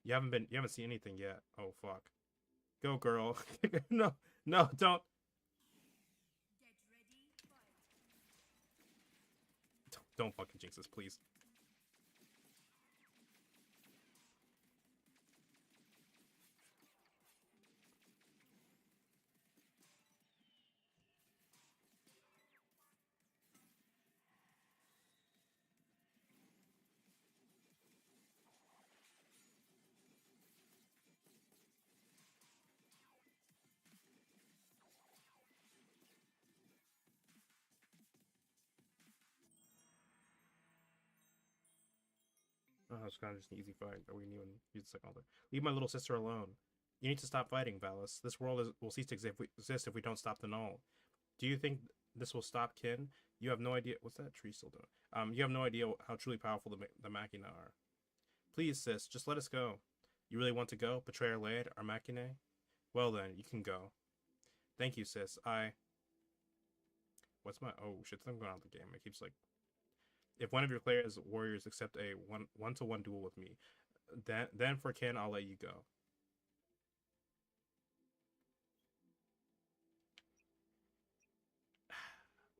you haven't seen anything yet. Oh fuck, go girl. No, don't fucking jinx this, please. Oh, it's kind of just an easy fight. But we knew and use the second altar. Leave my little sister alone. You need to stop fighting, Valis. This world will cease to exist if we don't stop the null. Do you think this will stop Kin? You have no idea. What's that tree still doing? You have no idea how truly powerful the Machina are. Please, sis, just let us go. You really want to go? Betray our Laird, our Machina? Well then, you can go. Thank you, sis. What's my... Oh, shit, I'm going out of the game. It keeps, like... If one of your Claire's warriors accept a one-to-one duel with me, then for Kin, I'll let you go.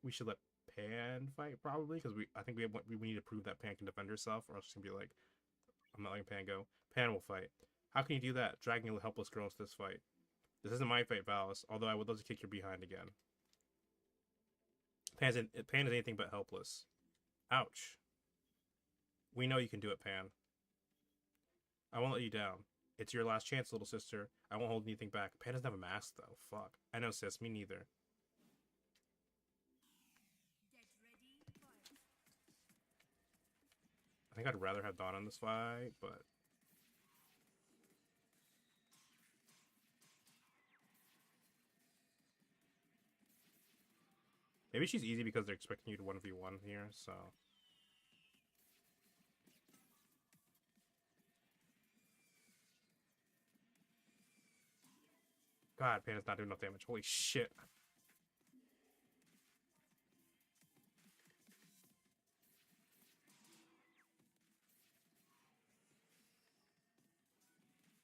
We should let Pan fight, probably, because I think we need to prove that Pan can defend herself, or else she's going to be like, I'm not letting Pan go. Pan will fight. How can you do that, dragging a helpless girl into this fight? This isn't my fight, Valis, although I would love to kick your behind again. Pan is anything but helpless. Ouch. We know you can do it, Pan. I won't let you down. It's your last chance, little sister. I won't hold anything back. Pan doesn't have a mask, though. Fuck. I know, sis. Me neither. I think I'd rather have Dawn in this fight, but... Maybe she's easy because they're expecting you to 1v1 here, so... God, Pan is not doing enough damage. Holy shit.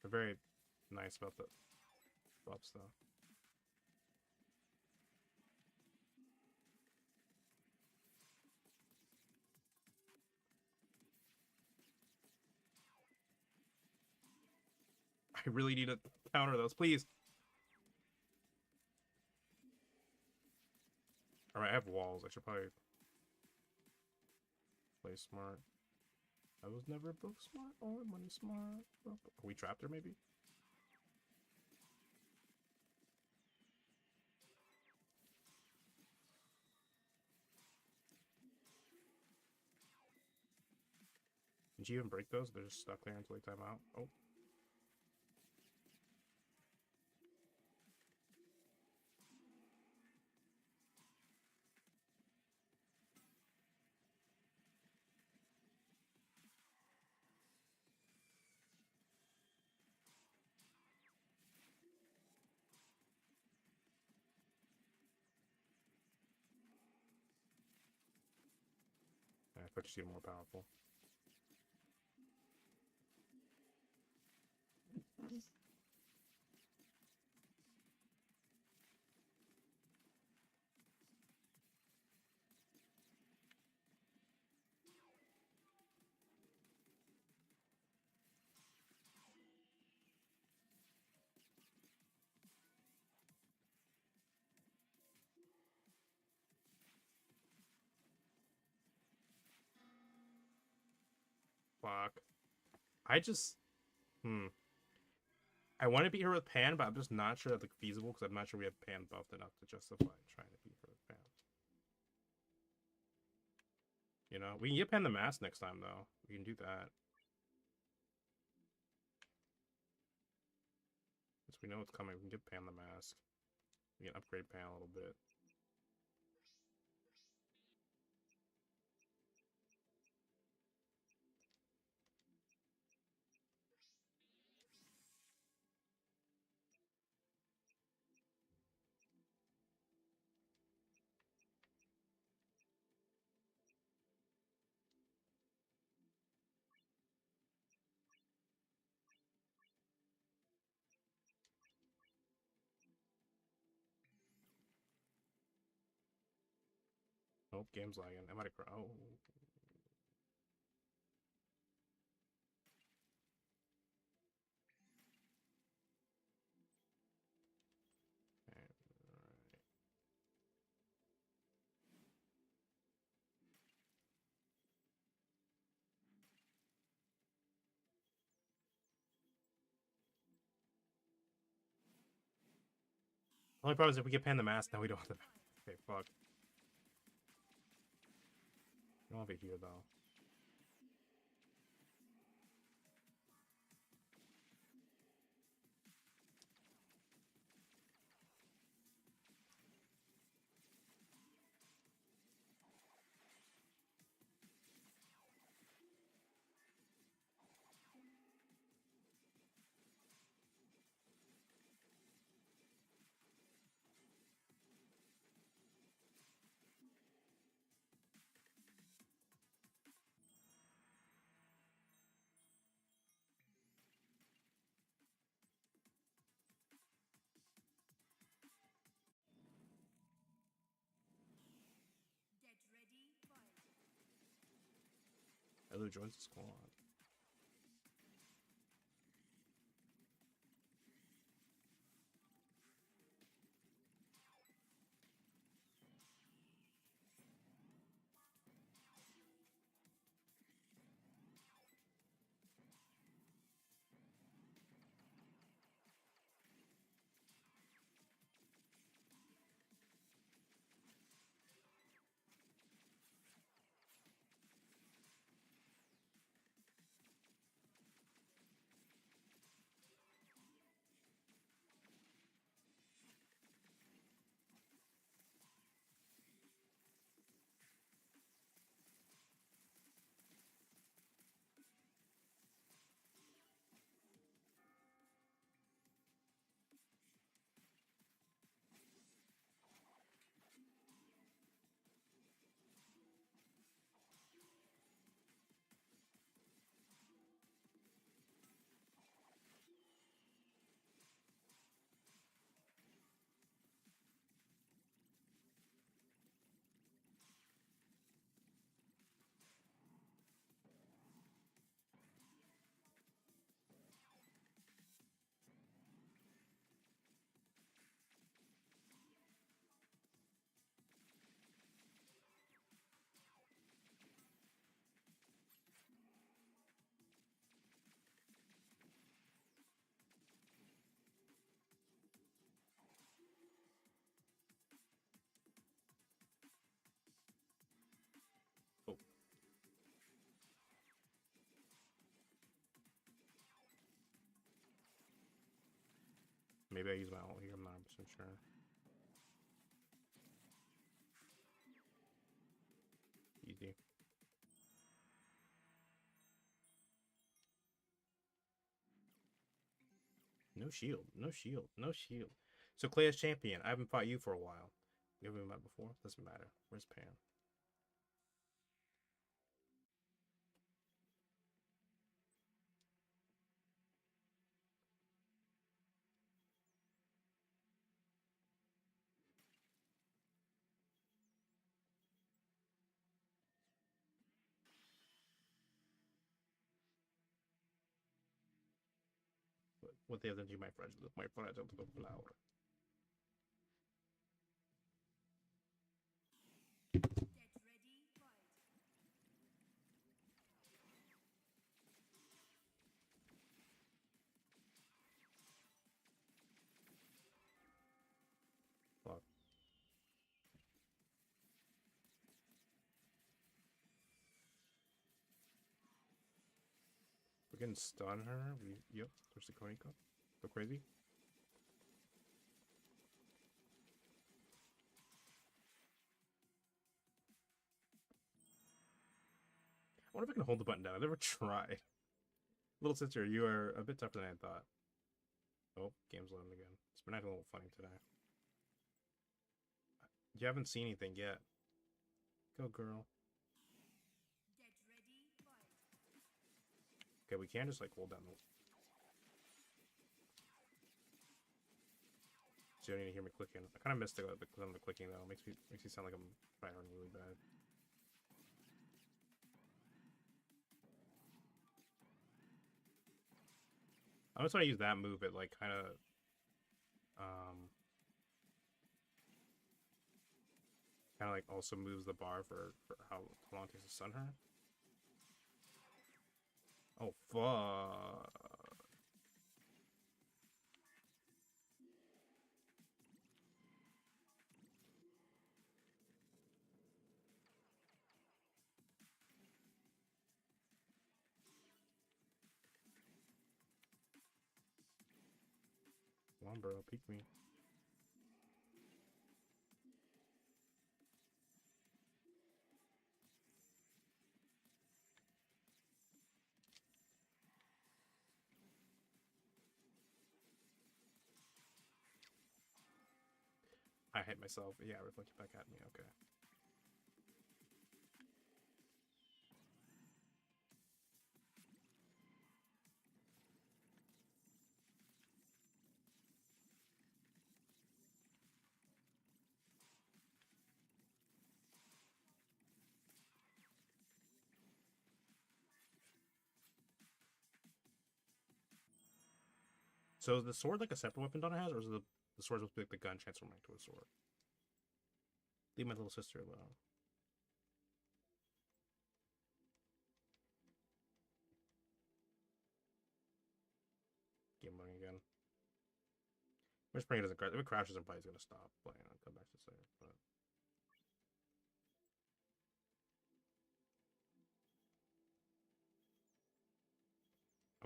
They're very nice about the buffs, though. I really need to counter those, please. Alright, I have walls. I should probably play smart. I was never both smart or money smart. Are we trapped her, maybe? Did you even break those? They're just stuck there until they time out. Oh. I thought you see more powerful. Fuck. I just... I want to beat her with Pan, but I'm just not sure that's like, feasible, because I'm not sure we have Pan buffed enough to justify trying to beat her with Pan. You know? We can get Pan the mask next time, though. We can do that. Since we know it's coming, we can get Pan the mask. We can upgrade Pan a little bit. Oh, game's lagging. I might have cried. Oh. Only problem is if we get Pan the mask, now we don't have the... Okay, fuck. I don't have it here, though. who joins the squad. Oh. Maybe I use my ult here, I'm not 100% sure. Easy. No shield, no shield, no shield. So Clay is champion. I haven't fought you for a while. We haven't met before. Doesn't matter. Where's Pam? What they have to do, my friends? Look, my friends, up to the flower. Fuck. We can stun her. Yep, there's the Konika. Go crazy. I wonder if I can hold the button down. I've never tried. Little sister, you are a bit tougher than I thought. Oh, game's loading again. It's been acting a little funny today. You haven't seen anything yet. Go, girl. Okay, we can just like hold down the. So you don't need to hear me clicking. I kind of missed the clicking though. Makes me sound like I'm firing really bad. I'm just gonna use that move. It like kind of like also moves the bar for how long it takes to stun her. Oh fuck! Come on, bro, peek me. I hit myself. Yeah, reflected back at me. Okay. So is the sword like a separate weapon Donna has, or is the sword supposed to be like the gun transforming to a sword? Leave my little sister alone. Game money again. We're just praying it doesn't crash. If it crashes and play, it's gonna stop playing. I'll come back to save. But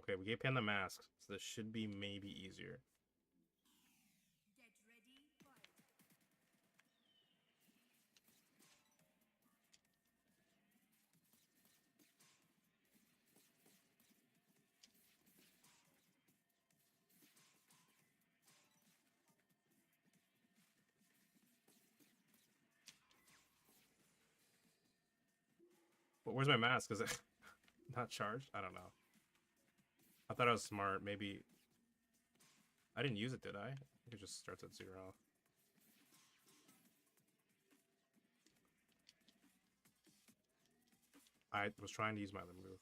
okay, we gave Pan the mask, so this should be maybe easier. But where's my mask? Is it not charged? I don't know. I thought I was smart. Maybe I didn't use it, did I? I think it just starts at 0. I was trying to use my other move.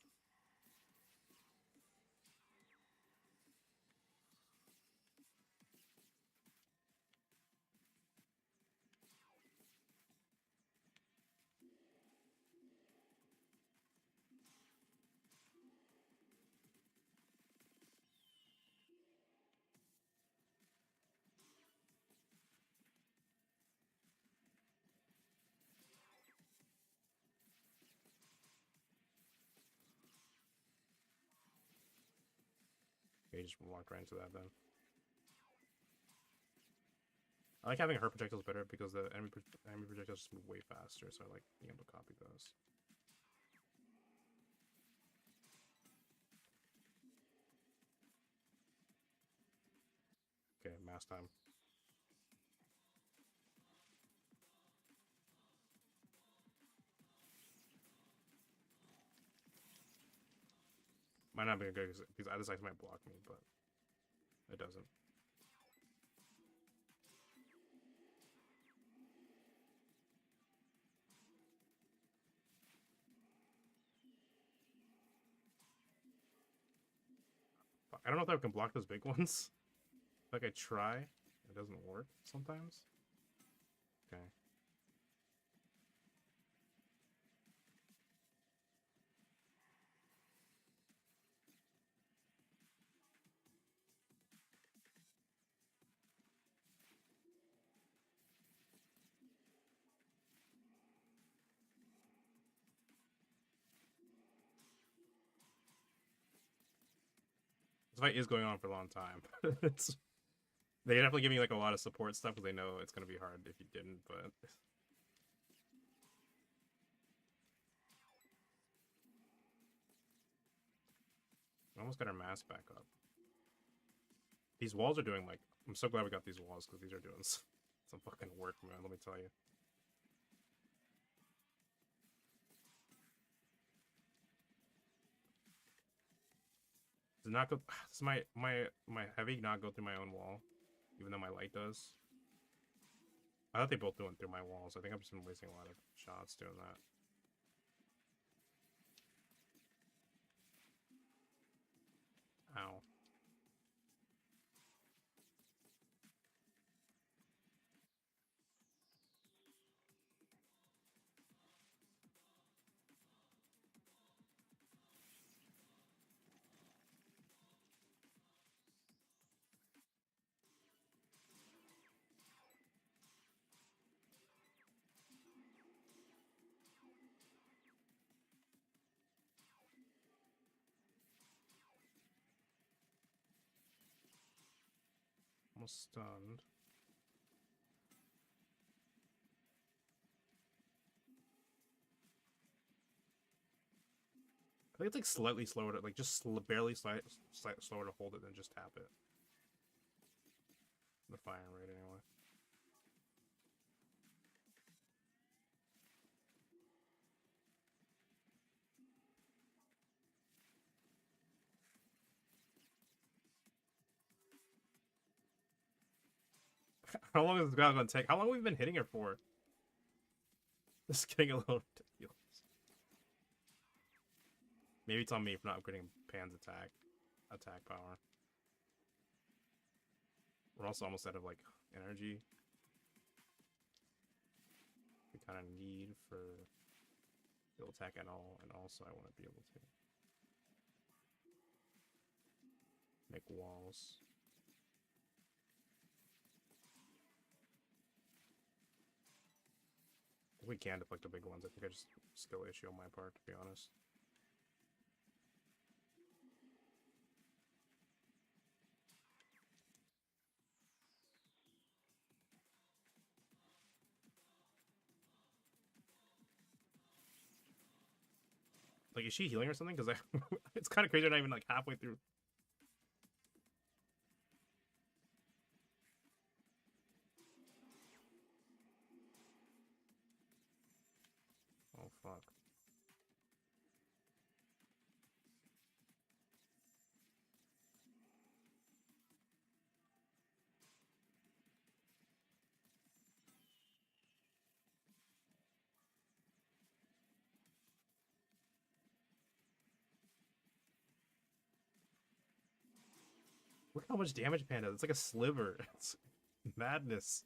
Okay, just walked right into that then. I like having her projectiles better because the enemy projectiles just move way faster, so I like being able to copy those. Okay, mass time. Might not be good because this ice might block me, but it doesn't. I don't know if I can block those big ones. Like I try, it doesn't work sometimes. Okay. This fight is going on for a long time. They definitely give me like a lot of support stuff because they know it's gonna be hard if you didn't, but I almost got our mask back up. These walls are doing like I'm so glad we got these walls because these are doing some fucking work, man, let me tell you. Does not go does my heavy not go through my own wall? Even though my light does? I thought they both went through my walls. I think I've just been wasting a lot of shots doing that. Ow. Almost stunned. I think it's like slightly slower to like just barely slightly slower to hold it than just tap it. The fire rate anyway. How long is this guy gonna take? How long have we been hitting her for? This is getting a little ridiculous. Maybe it's on me for not upgrading Pan's attack power. We're also almost out of like energy. We kind of need for build attack and all, and also I want to be able to make walls. We can deflect the big ones. I think I just skill issue on my part, to be honest. Like, is she healing or something? Because I, it's kind of crazy. I'm not even like halfway through. Oh fuck. Look how much damage Panda. It's like a sliver. It's madness.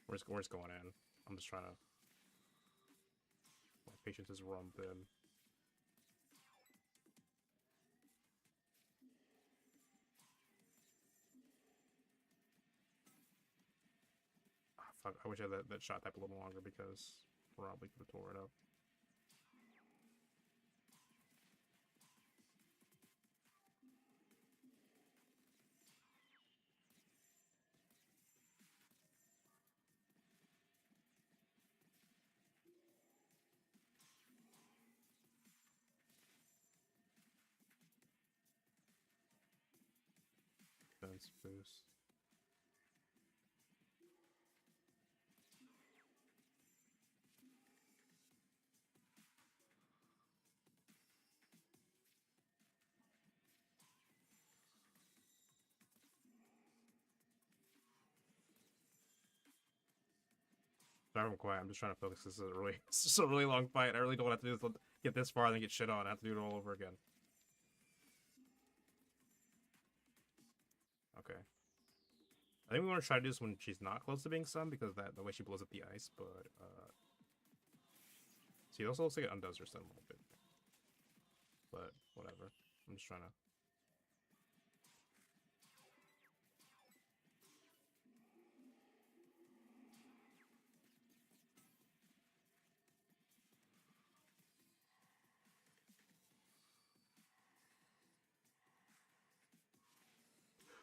We're just going in. I'm just trying to. My patience is run thin. Ah, fuck. I wish I had that shot type a little longer because probably could have tore it up. Defense boost. Sorry, I'm quiet. I'm just trying to focus. This is a really, it's just a really long fight. I really don't want to have to do this, get this far and then get shit on. I have to do it all over again. Okay. I think we want to try to do this when she's not close to being sun because that the way she blows up the ice. But see, it also looks like it undoes her stun a little bit. But whatever. I'm just trying to.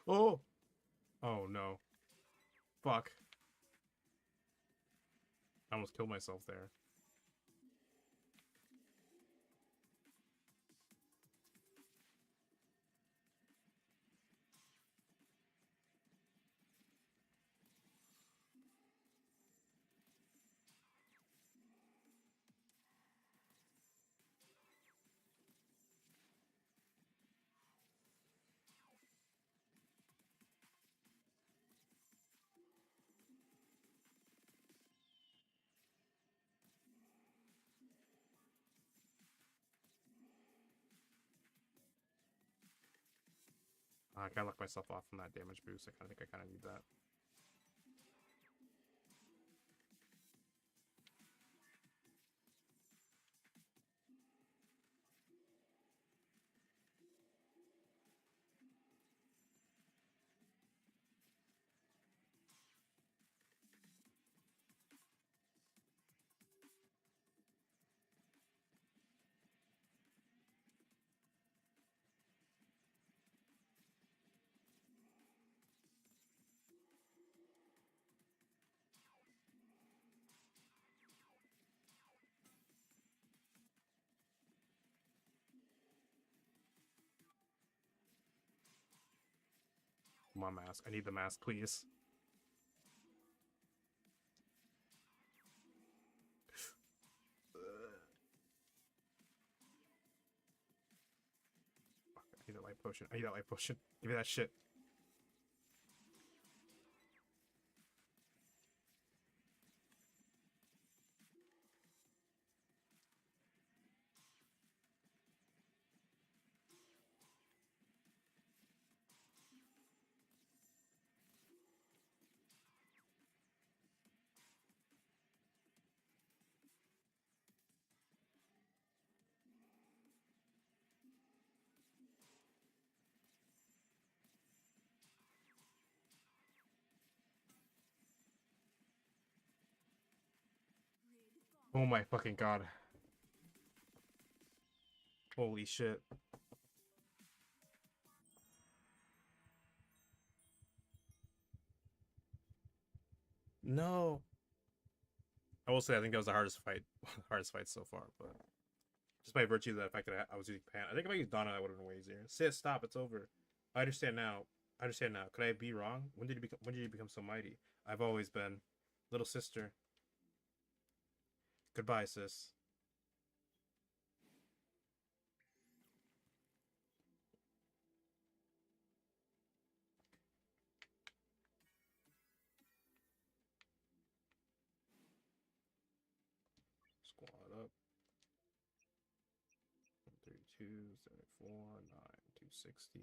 Oh! Oh no. Fuck. I almost killed myself there. I kind of locked myself off from that damage boost. I kind of think I kind of need that. My mask. I need the mask, please. I need that life potion. I need that life potion. Give me that shit. Oh my fucking god. Holy shit. No. I will say I think that was the hardest fight, hardest fight so far. But just by virtue of the fact that I was using Pan, I think if I used Donna, that would have been way easier. Sis, stop! It's over. I understand now. I understand now. Could I be wrong? When did you become? When did you become so mighty? I've always been, little sister. Goodbye, sis. Squad up. 132, 74, 9, 260,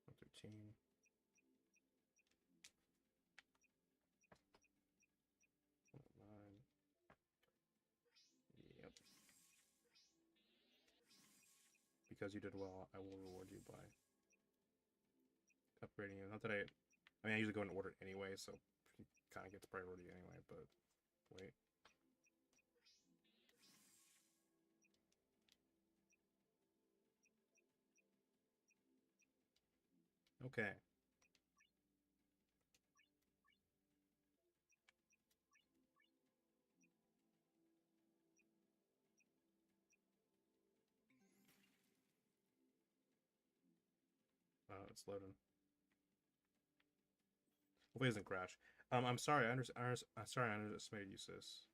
113. Nine. Yep. Because you did well, I will reward you by upgrading you. Not that I mean, I usually go in order anyway, so he kind of gets priority anyway. But wait. Okay. It's loading. Hopefully it doesn't crash. I'm sorry. Sorry, I underestimated you, sis.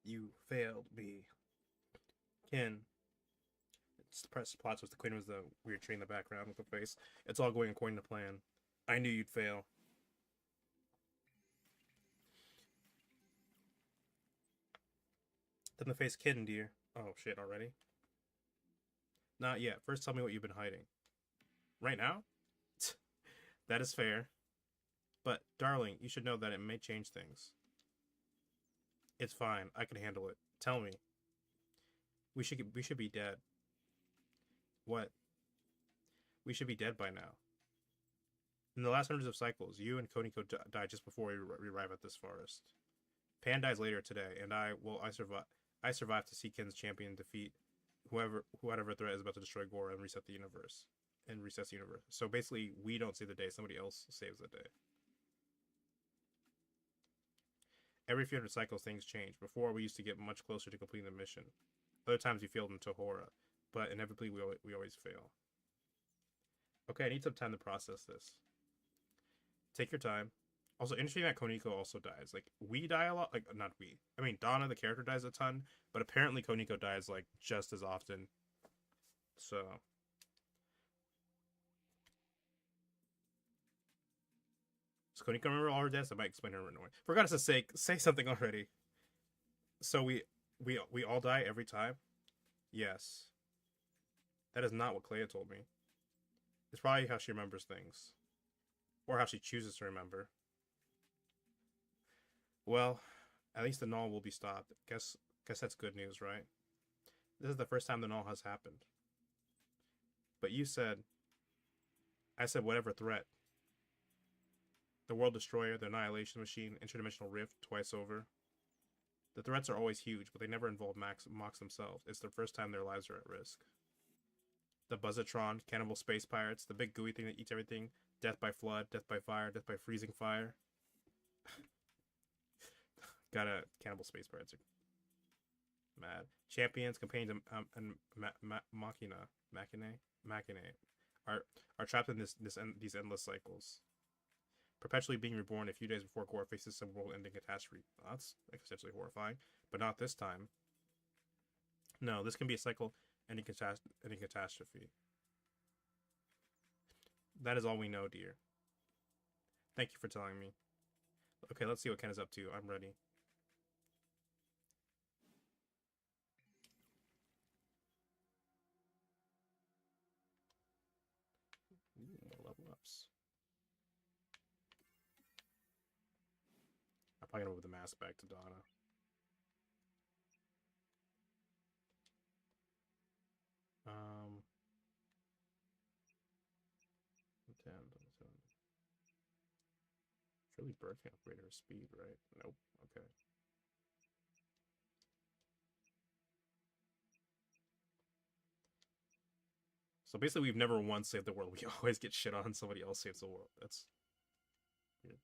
You failed me, Ken. Press plots was the queen was the weird tree in the background with the face. It's all going according to plan. I knew you'd fail. Then the face Ken, dear. Oh shit, already? Not yet. First, tell me what you've been hiding. Right now? That is fair. But, darling, you should know that it may change things. It's fine. I can handle it. Tell me. We should be dead. What? We should be dead by now. In the last hundreds of cycles, you and Koniko died just before we arrive at this forest. Pan dies later today, and I survive. I survived to see Ken's champion defeat whatever threat is about to destroy Gora and reset the universe. And resets the universe. So basically, we don't save the day; somebody else saves the day. Every few hundred cycles, things change. Before, we used to get much closer to completing the mission. Other times, we failed in Tohora, but inevitably, we always fail. Okay, I need some time to process this. Take your time. Also, interesting that Koniko also dies. Like, we die a lot. Like, not we. I mean, Donna, the character, dies a ton, but apparently Koniko dies, like, just as often. So. Does Koniko remember all her deaths? I might explain her annoying. For God's sake, say something already. So we all die every time? Yes. That is not what Clea told me. It's probably how she remembers things. Or how she chooses to remember. Well, at least the null will be stopped. Guess that's good news, right? This is the first time the null has happened. But you said I said whatever threat. The World Destroyer, the Annihilation Machine, Interdimensional Rift, twice over. The threats are always huge, but they never involve Mox themselves. It's the first time their lives are at risk. The Buzzatron, Cannibal Space Pirates, the big gooey thing that eats everything, Death by Flood, Death by Fire, Death by Freezing Fire. Got a Cannibal Space Pirates are mad. Champions, companions, and Machina are trapped in these endless cycles. Perpetually being reborn a few days before Gore faces some world-ending catastrophe. Well, that's essentially horrifying, but not this time. No, this can be a cycle-ending catastrophe. That is all we know, dear. Thank you for telling me. Okay, let's see what Ken is up to. I'm ready. Ooh, more level ups. I'm probably gonna move the mask back to Donna. Surely bird can upgrade her speed, right? Nope. Okay. So basically, we've never once saved the world. We always get shit on. Somebody else saves the world. That's weird.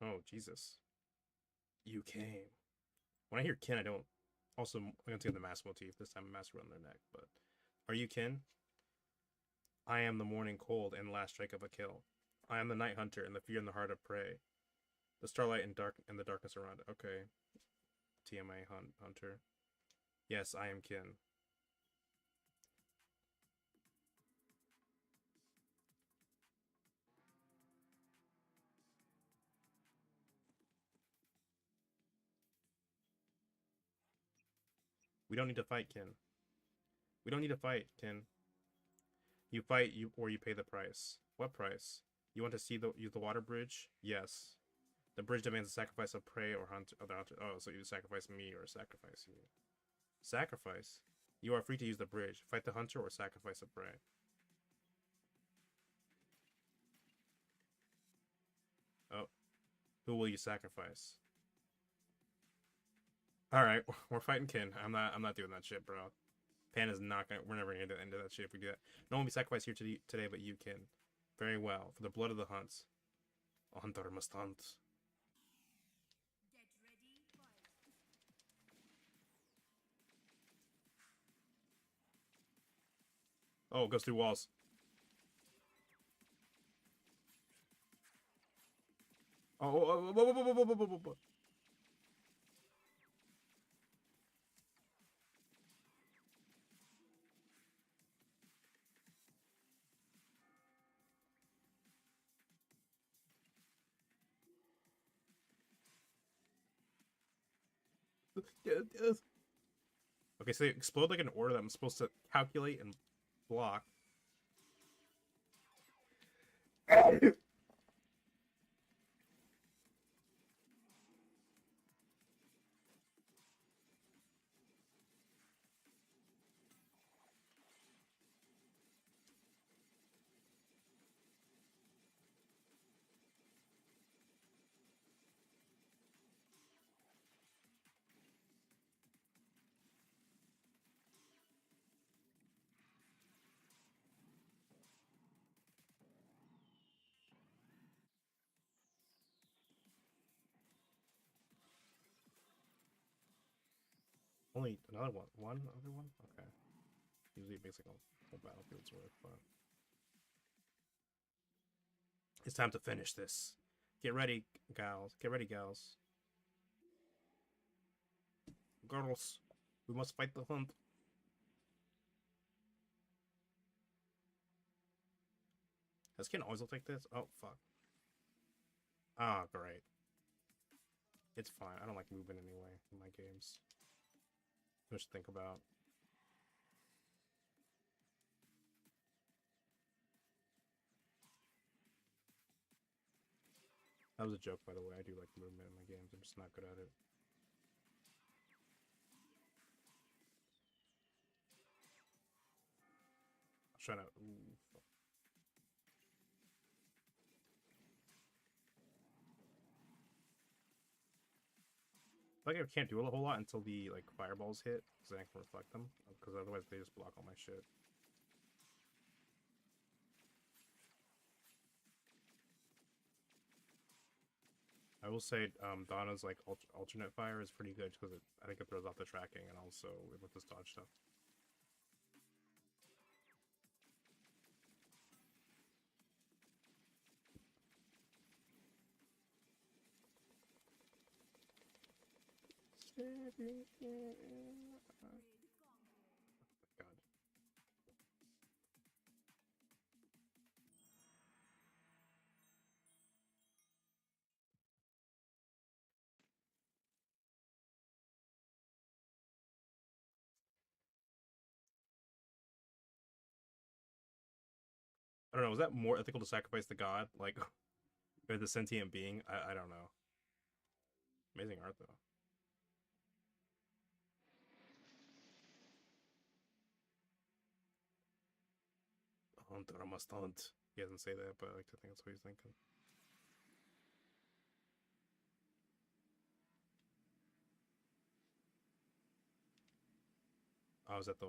Oh, Jesus. You came. When I hear kin, I don't. Also, I'm going to take the mask motif. This time, a mask around their neck. But are you kin? I am the morning cold and last strike of a kill. I am the night hunter and the fear in the heart of prey. The starlight and the darkness around it. Okay. TMA hunter. Yes, I am kin. We don't need to fight, kin. We don't need to fight, kin. You fight, you pay the price. What price? You want to use the water bridge? Yes. The bridge demands a sacrifice of prey or other hunter. Oh, so you sacrifice me or sacrifice you. Sacrifice? You are free to use the bridge. Fight the hunter or sacrifice a prey. Oh, who will you sacrifice? All right, we're fighting kin. I'm not doing that shit, bro. Pan is not gonna. We're never gonna get the end of that shit if we do that. No one will be sacrificed here today, but you can. Very well. For the blood of the hunts, a hunter must hunt. Oh, it goes through walls. Oh. Okay, so they explode like an order that I'm supposed to calculate and block. Only another one. One other one? Okay. Usually it makes like a whole battlefield's worth, but it's time to finish this. Get ready, gals. Get ready, gals. Girls, we must fight the hunt. Has Ken always looked like this? Oh, fuck. Ah, great. It's fine. I don't like moving anyway in my games. Too much to think about. That was a joke, by the way. I do like movement in my games. I'm just not good at it. I was trying to. Ooh, fuck. I feel like I can't do a whole lot until the like fireballs hit, because then I can reflect them. Because otherwise they just block all my shit. I will say Donna's like alternate fire is pretty good because I think it throws off the tracking and also with this dodge stuff. God. I don't know. Was that more ethical to sacrifice the god, like, or the sentient being? I don't know. Amazing art though. Hunt or I must hunt. He doesn't say that, but I like to think that's what he's thinking. I was at the.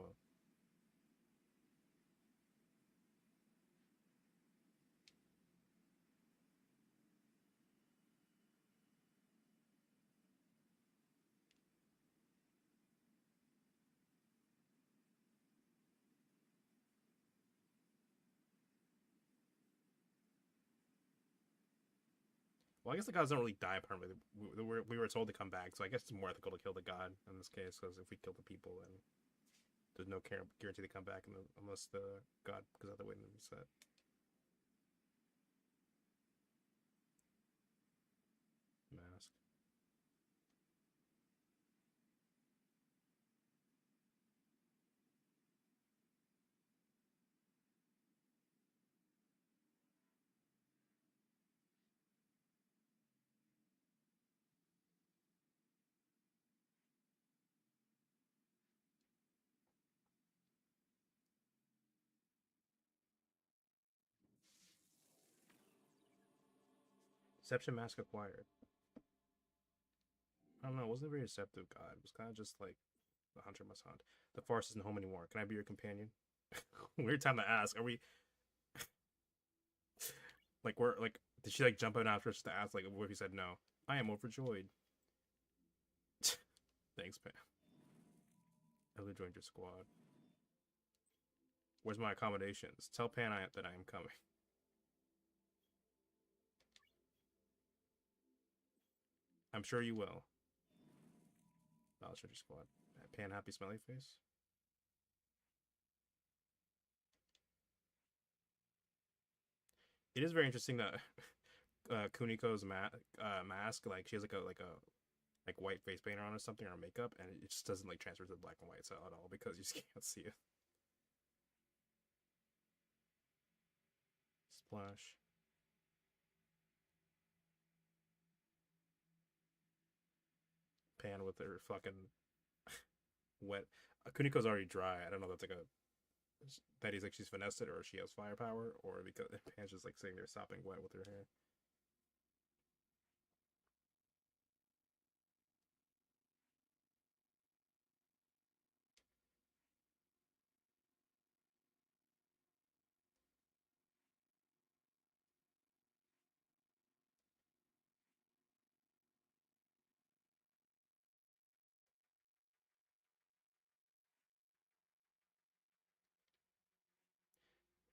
Well, I guess the gods don't really die permanently. We were told to come back, so I guess it's more ethical to kill the god in this case, because if we kill the people, then there's no guarantee to come back unless the god goes out the way and reset. Mask. Deception mask acquired. I don't know. It wasn't a very deceptive god. It was kind of just like the hunter must hunt. The forest isn't home anymore. Can I be your companion? Weird time to ask. Are we like we're like? Did she like jump out after us to ask? Like, what if he said no? I am overjoyed. Thanks, Pam. Ella joined your squad. Where's my accommodations? Tell Pan that I am coming. I'm sure you will. I'll show your squad. Pan happy smelly face. It is very interesting that Kuniko's mask, like she has like a like white face paint on or something or makeup, and it just doesn't like transfer to black and white at all because you just can't see it. Splash. Pan with her fucking wet. Kuniko's already dry. I don't know if that's like a that he's like she's finessed it or she has firepower or because Pan's just like sitting there sopping wet with her hair.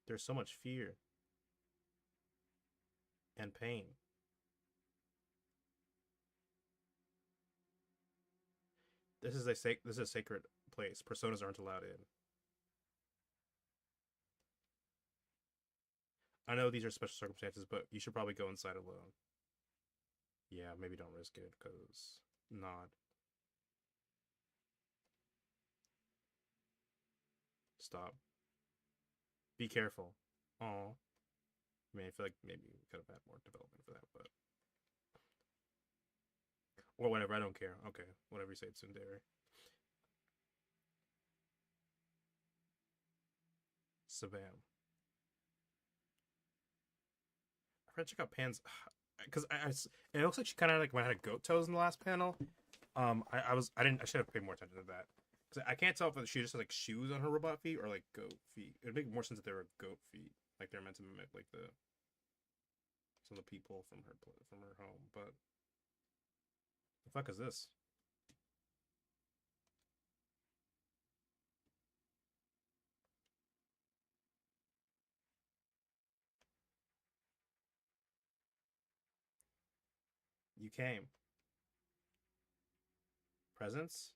There's so much fear and pain. This is a sacred place. Personas aren't allowed in. I know these are special circumstances, but you should probably go inside alone. Yeah, maybe don't risk it because not. Stop. Be careful. Oh, I mean, I feel like maybe we could have had more development for that, but or whatever. I don't care. Okay, whatever you say, Tsundere. Savam. I tried to check out Pan's because it looks like she kind of like had goat toes in the last panel. I should have paid more attention to that because I can't tell if she just has like shoes on her robot feet or like goat feet. It'd make more sense if they were goat feet, like they're meant to mimic like the some of the people from her home. But the fuck is this? You came. Presents?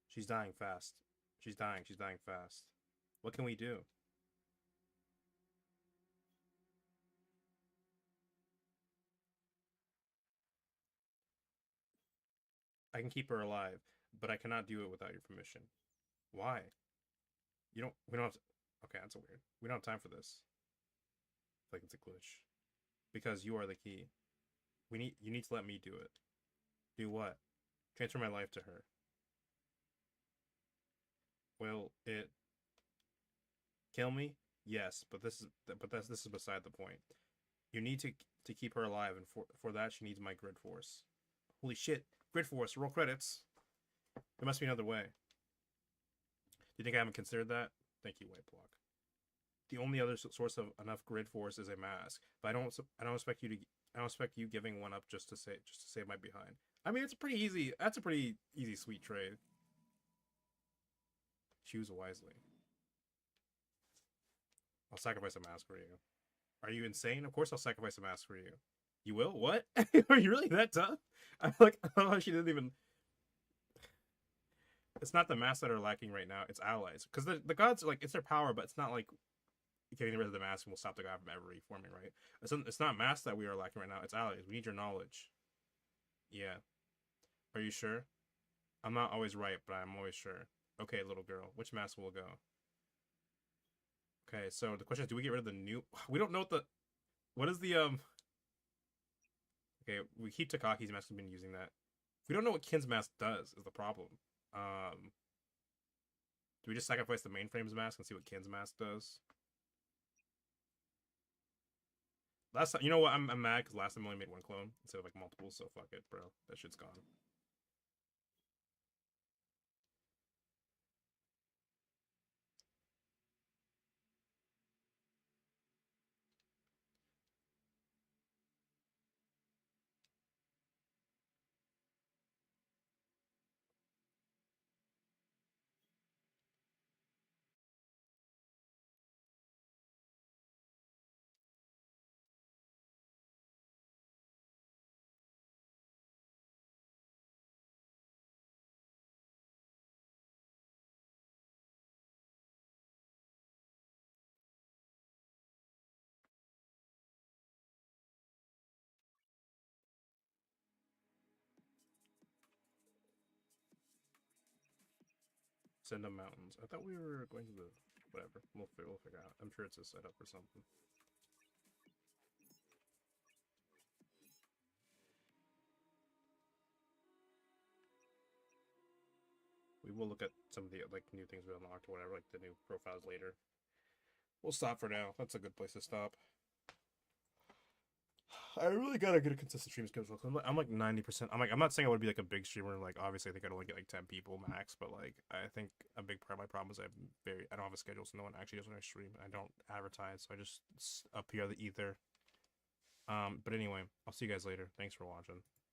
She's dying fast. She's dying. She's dying fast. What can we do? I can keep her alive, but I cannot do it without your permission. Why? You don't. We don't have. To, okay, that's weird. We don't have time for this. like it's a glitch. Because you are the key. You need to let me do it. Do what? Transfer my life to her. Will it kill me? Yes, but this is beside the point. You need to keep her alive, and for that she needs my Gridforce. Holy shit! Gridforce. Roll credits. There must be another way. Do you think I haven't considered that? Thank you, White Block. The only other source of enough Gridforce is a mask, but I don't expect you giving one up just to save my behind. I mean, it's a pretty easy. That's a pretty easy, sweet trade. Choose wisely. I'll sacrifice a mask for you. Are you insane? Of course I'll sacrifice a mask for you. You will? What? Are you really that tough? I'm like, oh, she didn't even... It's not the masks that are lacking right now. It's allies. Because the gods, like, it's their power, but it's not like getting rid of the mask will stop the god from ever reforming, right? It's not masks that we are lacking right now. It's allies. We need your knowledge. Yeah. Are you sure? I'm not always right, but I'm always sure. Okay, little girl. Which mask will go? Okay, so the question is, do we get rid of the new... We don't know what the... What is the, Okay, we keep Takaki's mask. We've been using that. We don't know what Kin's mask does, is the problem. Do we just sacrifice the mainframe's mask and see what Kin's mask does? Last time, you know what? I'm mad because last time I only made one clone instead of like multiple, so fuck it, bro. That shit's gone. Send them mountains. I thought we were going to the... Whatever. We'll figure out. I'm sure it's a setup or something. We will look at some of the like new things we unlocked or whatever, like the new profiles later. We'll stop for now. That's a good place to stop. I really gotta get a consistent stream schedule. I'm like 90%. I'm not saying I would be like a big streamer. Like obviously, I think I'd only get like 10 people max. But like I think a big part of my problem is I don't have a schedule, so no one actually does when I stream. I don't advertise, so I just appear the ether. But anyway, I'll see you guys later. Thanks for watching.